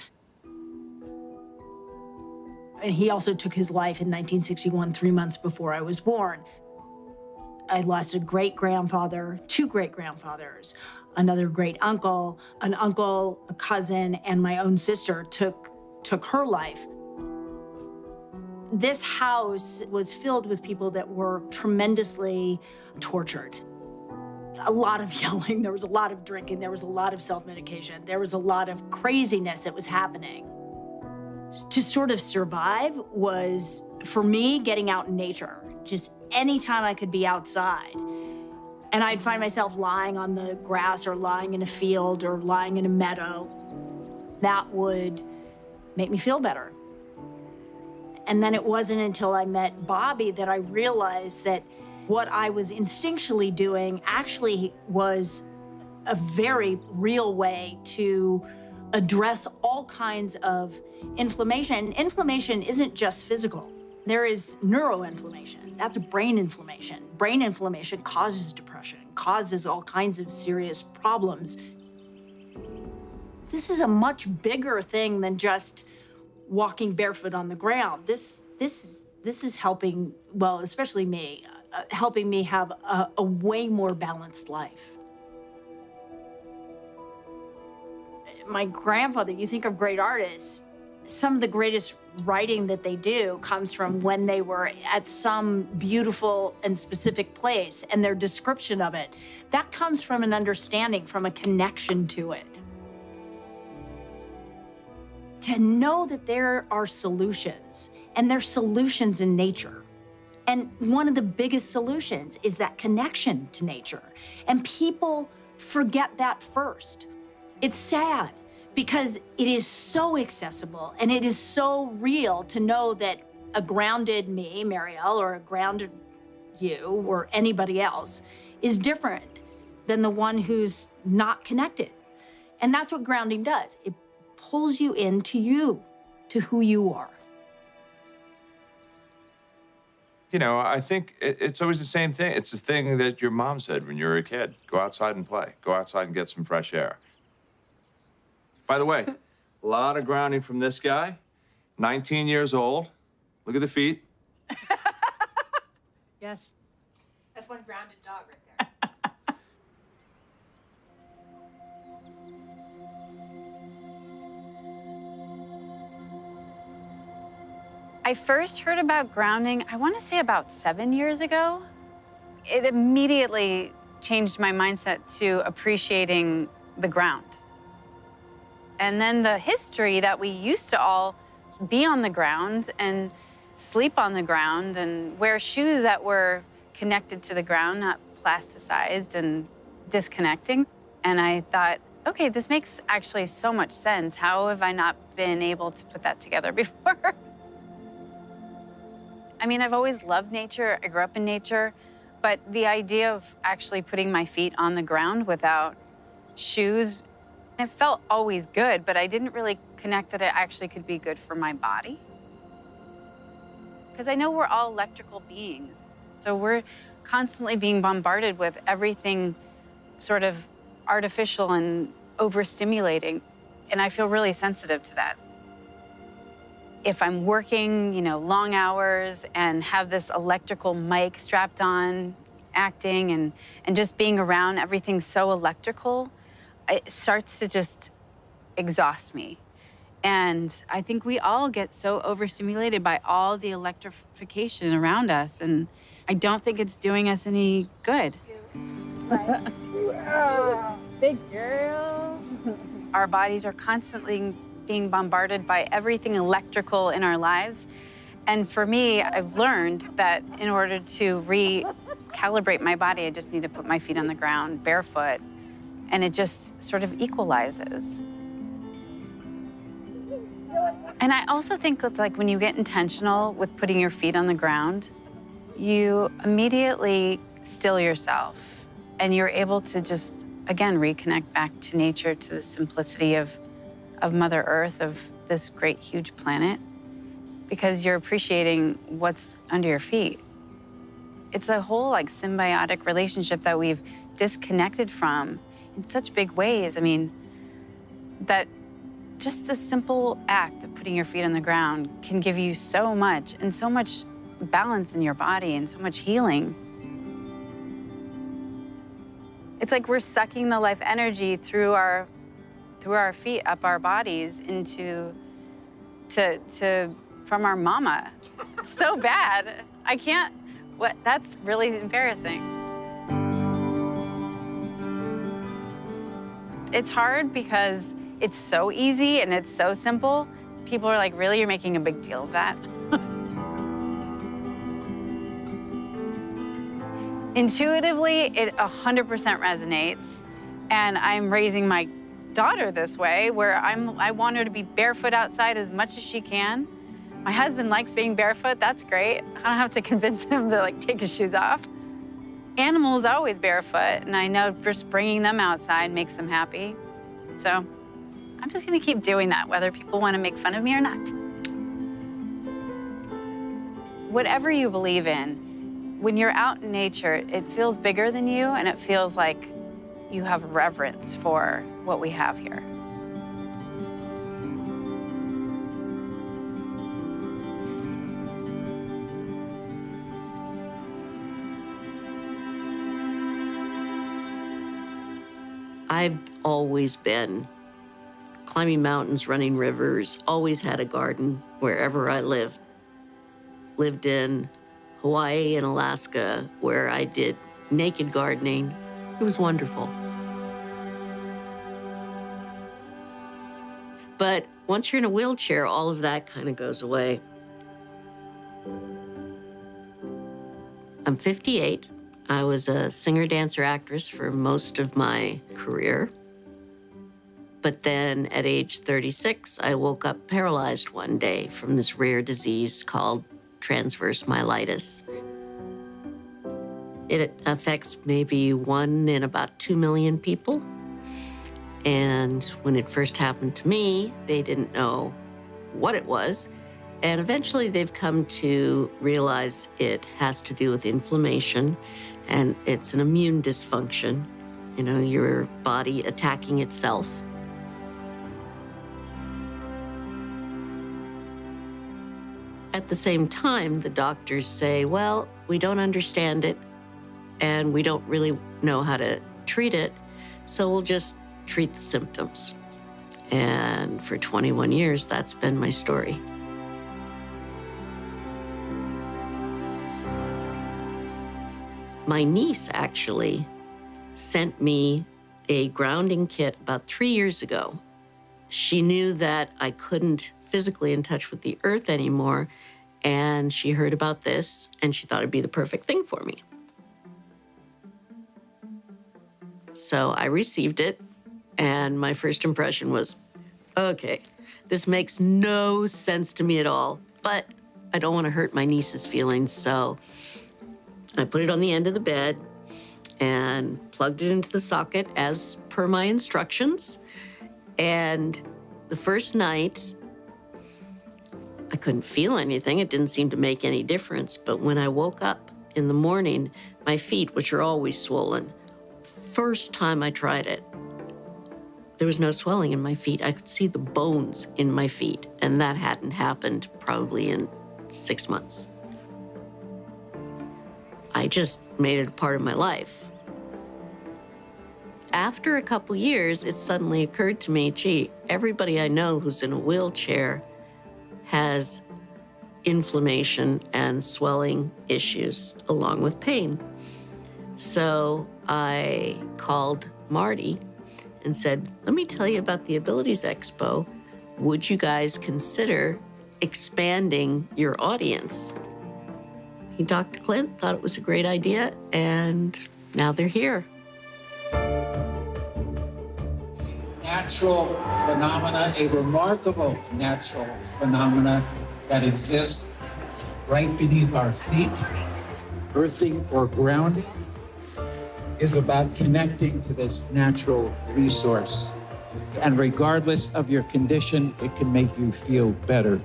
And he also took his life in 1961, 3 months before I was born. I lost a great-grandfather, 2 great-grandfathers, another great-uncle, an uncle, a cousin, and my own sister took her life. This house was filled with people that were tremendously tortured. A lot of yelling, there was a lot of drinking, there was a lot of self-medication, there was a lot of craziness that was happening. To sort of survive was, for me, getting out in nature. Just anytime I could be outside. And I'd find myself lying on the grass or lying in a field or lying in a meadow. That would make me feel better. And then it wasn't until I met Bobby that I realized that what I was instinctually doing actually was a very real way to address all kinds of inflammation. And inflammation isn't just physical. There is neuroinflammation. That's brain inflammation. Brain inflammation causes depression, causes all kinds of serious problems. This is a much bigger thing than just walking barefoot on the ground. This is helping, well, especially me, helping me have a way more balanced life. My grandfather, you think of great artists, some of the greatest writing that they do comes from when they were at some beautiful and specific place, and their description of it. That comes from an understanding, from a connection to it. To know that there are solutions, and there's solutions in nature. And one of the biggest solutions is that connection to nature. And people forget that first. It's sad because it is so accessible and it is so real to know that a grounded me, Marielle, or a grounded you or anybody else is different than the one who's not connected. And that's what grounding does. It pulls you into you, to who you are. You know, I think it's always the same thing. It's the thing that your mom said when you were a kid. Go outside and play. Go outside and get some fresh air. By the way, a lot of grounding from this guy. 19 years old. Look at the feet. Yes. That's one grounded dog right there. I first heard about grounding, I want to say about 7 years ago. It immediately changed my mindset to appreciating the ground. And then the history that we used to all be on the ground and sleep on the ground and wear shoes that were connected to the ground, not plasticized and disconnecting. And I thought, okay, this makes actually so much sense. How have I not been able to put that together before? I mean, I've always loved nature. I grew up in nature. But the idea of actually putting my feet on the ground without shoes, it felt always good, but I didn't really connect that it actually could be good for my body. Because I know we're all electrical beings. So we're constantly being bombarded with everything sort of artificial and overstimulating. And I feel really sensitive to that. If I'm working, you know, long hours and have this electrical mic strapped on, acting and just being around everything so electrical, it starts to just exhaust me. And I think we all get so overstimulated by all the electrification around us, and I don't think it's doing us any good. Big girl. Our bodies are constantly being bombarded by everything electrical in our lives. And for me, I've learned that in order to recalibrate my body, I just need to put my feet on the ground barefoot, and it just sort of equalizes. And I also think it's like when you get intentional with putting your feet on the ground, you immediately still yourself, and you're able to just, again, reconnect back to nature, to the simplicity of Mother Earth, of this great, huge planet, because you're appreciating what's under your feet. It's a whole like symbiotic relationship that we've disconnected from in such big ways. I mean, that just the simple act of putting your feet on the ground can give you so much, and so much balance in your body and so much healing. It's like we're sucking the life energy through our feet, up our bodies, into from our mama. So bad. I can't, that's really embarrassing. It's hard because it's so easy and it's so simple. People are like, really, you're making a big deal of that? Intuitively, it 100% resonates. And I'm raising my daughter this way, where I want her to be barefoot outside as much as she can. My husband likes being barefoot, that's great. I don't have to convince him to like take his shoes off. Animals always barefoot, and I know just bringing them outside makes them happy. So I'm just gonna keep doing that, whether people wanna make fun of me or not. Whatever you believe in, when you're out in nature, it feels bigger than you, and it feels like you have reverence for what we have here. I've always been climbing mountains, running rivers, always had a garden wherever I lived. Lived in Hawaii and Alaska, where I did naked gardening. It was wonderful. But once you're in a wheelchair, all of that kind of goes away. I'm 58. I was a singer, dancer, actress for most of my career. But then at age 36, I woke up paralyzed one day from this rare disease called transverse myelitis. It affects maybe 1 in about 2 million people. And when it first happened to me, they didn't know what it was. And eventually they've come to realize it has to do with inflammation, and it's an immune dysfunction, you know, your body attacking itself. At the same time, the doctors say, well, we don't understand it, and we don't really know how to treat it, so we'll just treat the symptoms. And for 21 years, that's been my story. My niece actually sent me a grounding kit about 3 years ago. She knew that I couldn't physically in touch with the earth anymore, and she heard about this, and she thought it'd be the perfect thing for me. So I received it, and my first impression was, okay, this makes no sense to me at all, but I don't want to hurt my niece's feelings, so I put it on the end of the bed and plugged it into the socket as per my instructions. And the first night, I couldn't feel anything. It didn't seem to make any difference. But when I woke up in the morning, my feet, which are always swollen, first time I tried it, there was no swelling in my feet. I could see the bones in my feet, and that hadn't happened probably in 6 months. I just made it a part of my life. After a couple years, it suddenly occurred to me, gee, everybody I know who's in a wheelchair has inflammation and swelling issues along with pain. So I called Marty and said, let me tell you about the Abilities Expo. Would you guys consider expanding your audience? He talked to Clint, thought it was a great idea, and now they're here. Natural phenomena, a remarkable natural phenomena that exists right beneath our feet. Earthing or grounding is about connecting to this natural resource. And regardless of your condition, it can make you feel better.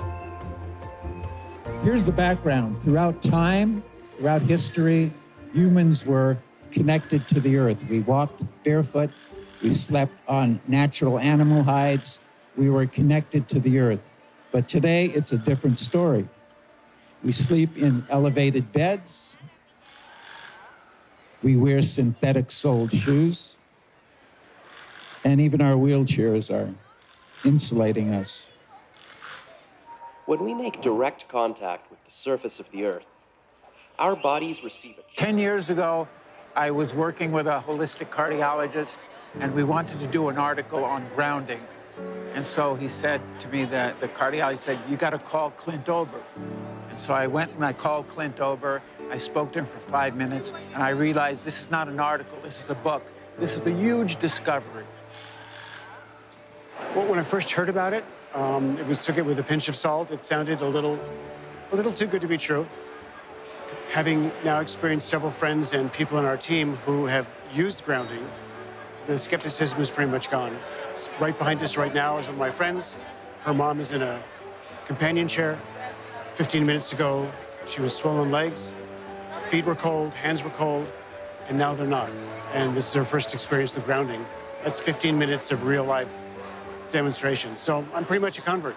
Here's the background. Throughout time, throughout history, humans were connected to the earth. We walked barefoot. We slept on natural animal hides. We were connected to the earth. But today, it's a different story. We sleep in elevated beds. We wear synthetic-soled shoes. And even our wheelchairs are insulating us. When we make direct contact with the surface of the earth, our bodies receive a 10 years ago, I was working with a holistic cardiologist, and we wanted to do an article on grounding. And so he said to me, that the cardiologist said, you got to call Clint Ober. And so I went and I called Clint Ober. I spoke to him for 5 minutes, and I realized this is not an article, this is a book. This is a huge discovery. Well, when I first heard about it, took it with a pinch of salt. It sounded a little too good to be true. Having now experienced several friends and people on our team who have used grounding, the skepticism is pretty much gone. Right behind us right now is one of my friends. Her mom is in a companion chair. 15 minutes ago, she was swollen legs. Feet were cold, hands were cold, and now they're not. And this is her first experience with grounding. That's 15 minutes of real life demonstration. So I'm pretty much a convert.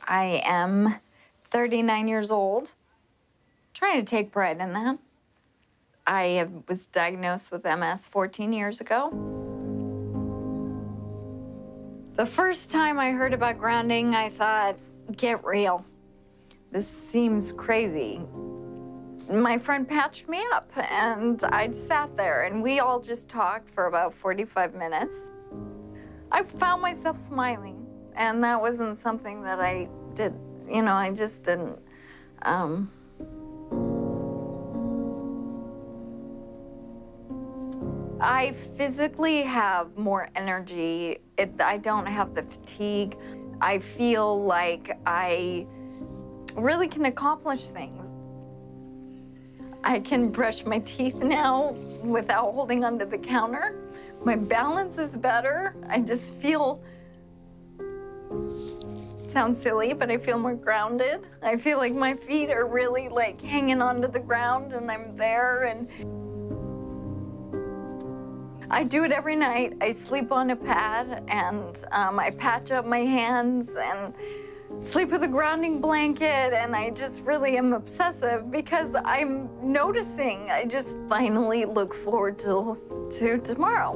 I am 39 years old, trying to take pride in that. I was diagnosed with MS 14 years ago. The first time I heard about grounding, I thought, get real. This seems crazy. My friend patched me up, and I sat there, and we all just talked for about 45 minutes. I found myself smiling, and that wasn't something that I did. You know, I just didn't. I physically have more energy. I don't have the fatigue. I feel like I really can accomplish things. I can brush my teeth now without holding onto the counter. My balance is better. I just feel Sounds silly, but I feel more grounded. I feel like my feet are really like hanging onto the ground and I'm there, and I do it every night. I sleep on a pad and I patch up my hands and sleep with a grounding blanket, and I just really am obsessive because I'm noticing. I just finally look forward to tomorrow.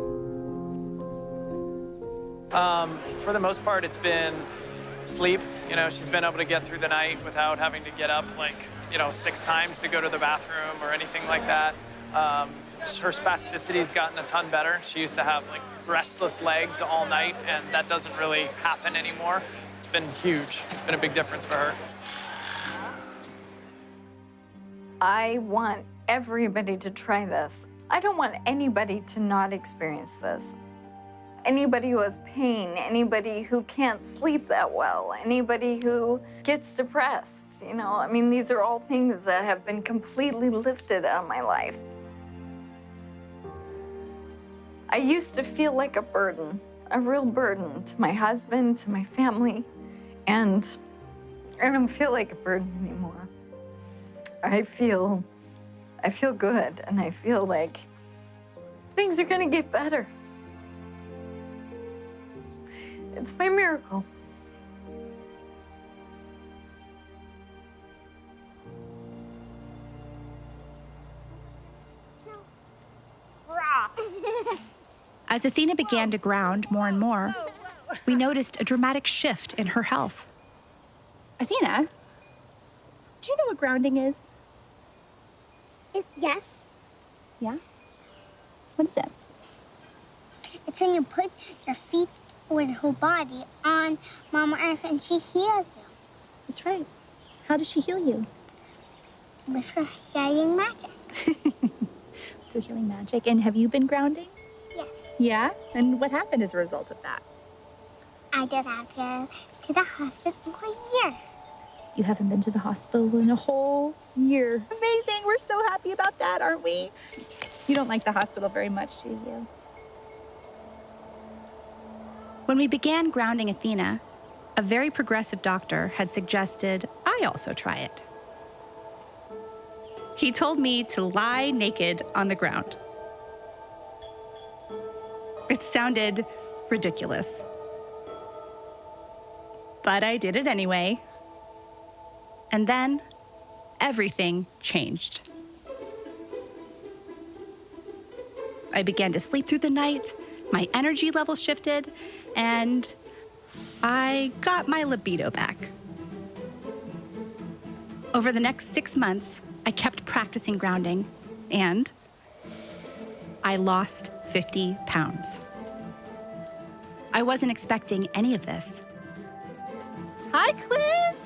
For the most part, it's been sleep. You know, she's been able to get through the night without having to get up like, 6 times to go to the bathroom or anything like that. Her spasticity's gotten a ton better. She used to have like restless legs all night, and that doesn't really happen anymore. It's been huge. It's been a big difference for her. I want everybody to try this. I don't want anybody to not experience this. Anybody who has pain, anybody who can't sleep that well, anybody who gets depressed, I mean, these are all things that have been completely lifted out of my life. I used to feel like a burden, a real burden to my husband, to my family, and I don't feel like a burden anymore. I feel good, and I feel like things are gonna get better. It's my miracle. As Athena began to ground more and more, we noticed a dramatic shift in her health. Athena, do you know what grounding is? Yes. Yeah? What is it? It's when you put your feet or your whole body on Mama Earth and she heals you. That's right. How does she heal you? With her healing magic. Through healing magic. And have you been grounding? Yes. Yeah? And what happened as a result of that? I did have to go to the hospital for a year. You haven't been to the hospital in a whole year. Amazing. We're so happy about that, aren't we? You don't like the hospital very much, do you? When we began grounding Athena, a very progressive doctor had suggested I also try it. He told me to lie naked on the ground. It sounded ridiculous, but I did it anyway. And then everything changed. I began to sleep through the night, my energy level shifted, and I got my libido back. Over the next 6 months, I kept practicing grounding, and I lost 50 pounds. I wasn't expecting any of this. Hi, Clint.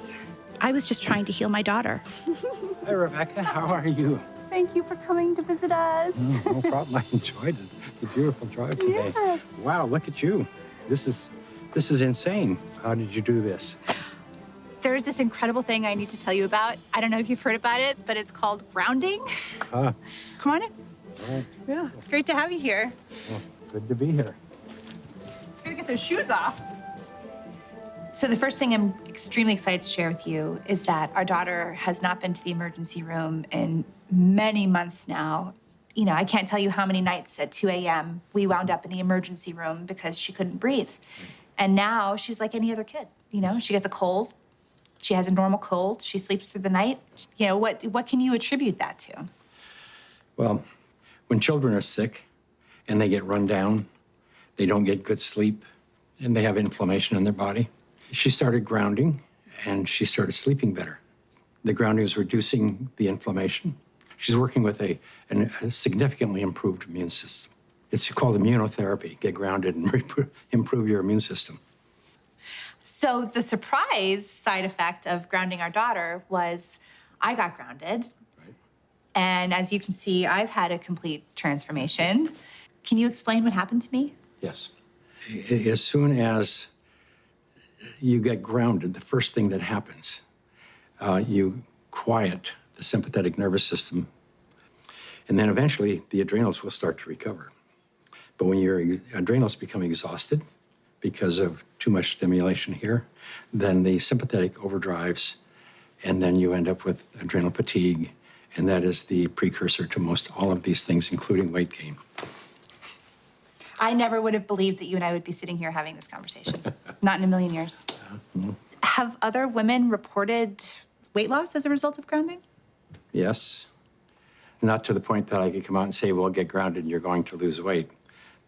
I was just trying to heal my daughter. Hi, Rebecca. How are you? Thank you for coming to visit us. No problem. I enjoyed it. The beautiful drive today. Yes. Wow, look at you. This is insane. How did you do this? There's this incredible thing I need to tell you about. I don't know if you've heard about it, but it's called grounding. Ah, Come on in. all right. Yeah, it's great to have you here. Well, good to be here. Gotta get those shoes off. So the first thing I'm extremely excited to share with you is that our daughter has not been to the emergency room in many months now. I can't tell you how many nights at 2 a.m. we wound up in the emergency room because she couldn't breathe. And now she's like any other kid. She gets a cold. She has a normal cold. She sleeps through the night. What can you attribute that to? Well, when children are sick and they get run down, they don't get good sleep, and they have inflammation in their body. She started grounding, and she started sleeping better. The grounding is reducing the inflammation. She's working with a significantly improved immune system. It's called immunotherapy. Get grounded and improve your immune system. So the surprise side effect of grounding our daughter was I got grounded. Right. And as you can see, I've had a complete transformation. Can you explain what happened to me? Yes. As soon as you get grounded, the first thing that happens, you quiet the sympathetic nervous system, and then eventually the adrenals will start to recover. But when your adrenals become exhausted because of too much stimulation here, then the sympathetic overdrives, and then you end up with adrenal fatigue, and that is the precursor to most all of these things, including weight gain. I never would have believed that you and I would be sitting here having this conversation. Not in a million years. Have other women reported weight loss as a result of grounding? Yes. Not to the point that I could come out and say, well, get grounded and you're going to lose weight.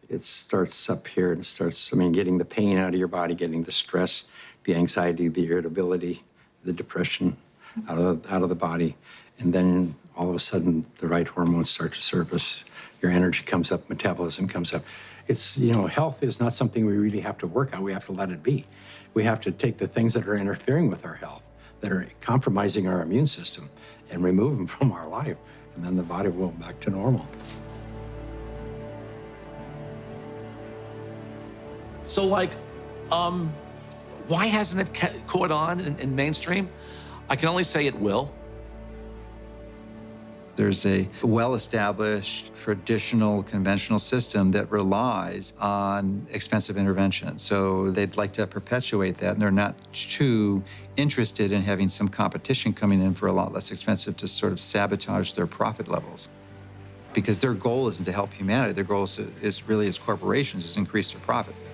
It starts up here and starts, getting the pain out of your body, getting the stress, the anxiety, the irritability, the depression out of the body. And then all of a sudden, the right hormones start to surface. Your energy comes up, metabolism comes up. It's, health is not something we really have to work on. We have to let it be. We have to take the things that are interfering with our health, that are compromising our immune system, and remove them from our life. And then the body will go back to normal. So, why hasn't it caught on in mainstream? I can only say it will. There's a well-established, traditional, conventional system that relies on expensive intervention. So they'd like to perpetuate that, and they're not too interested in having some competition coming in for a lot less expensive to sort of sabotage their profit levels. Because their goal isn't to help humanity. Their goal is really, as corporations, is increase their profits.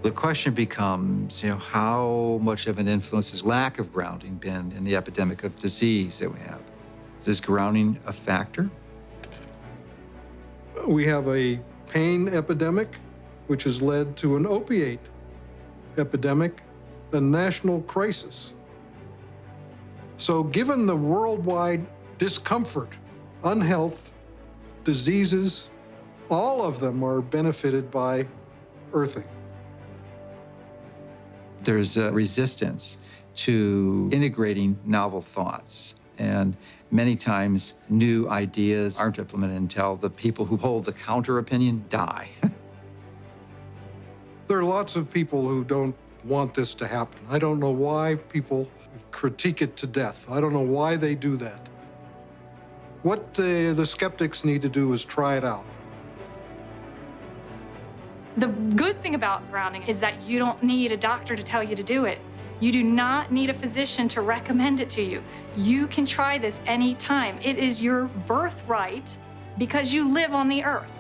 The question becomes, how much of an influence has lack of grounding been in the epidemic of disease that we have? Is this grounding a factor? We have a pain epidemic, which has led to an opiate epidemic, a national crisis. So given the worldwide discomfort, unhealth, diseases, all of them are benefited by earthing. There's a resistance to integrating novel thoughts. And many times, new ideas aren't implemented until the people who hold the counter opinion die. There are lots of people who don't want this to happen. I don't know why people critique it to death. I don't know why they do that. What the skeptics need to do is try it out. The good thing about grounding is that you don't need a doctor to tell you to do it. You do not need a physician to recommend it to you. You can try this anytime. It is your birthright because you live on the earth.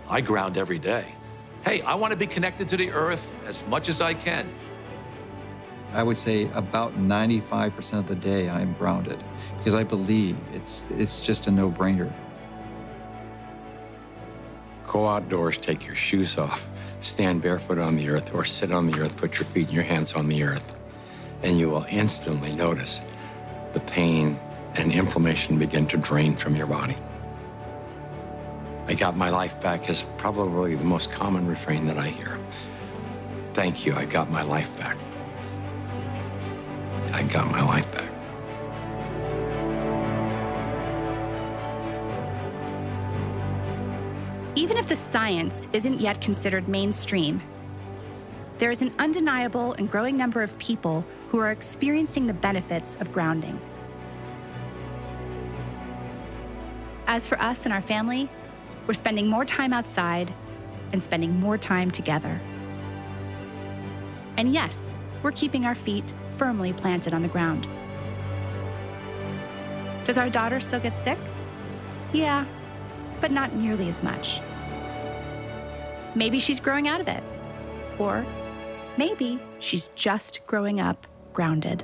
I ground every day. Hey, I want to be connected to the earth as much as I can. I would say about 95% of the day I am grounded because I believe it's just a no-brainer. Go outdoors, take your shoes off, stand barefoot on the earth, or sit on the earth, put your feet and your hands on the earth, and you will instantly notice the pain and inflammation begin to drain from your body. I got my life back is probably the most common refrain that I hear. Thank you, I got my life back. I got my life back. Even if the science isn't yet considered mainstream, there is an undeniable and growing number of people who are experiencing the benefits of grounding. As for us and our family, we're spending more time outside and spending more time together. And yes, we're keeping our feet firmly planted on the ground. Does our daughter still get sick? Yeah, but not nearly as much. Maybe she's growing out of it. Or maybe she's just growing up grounded.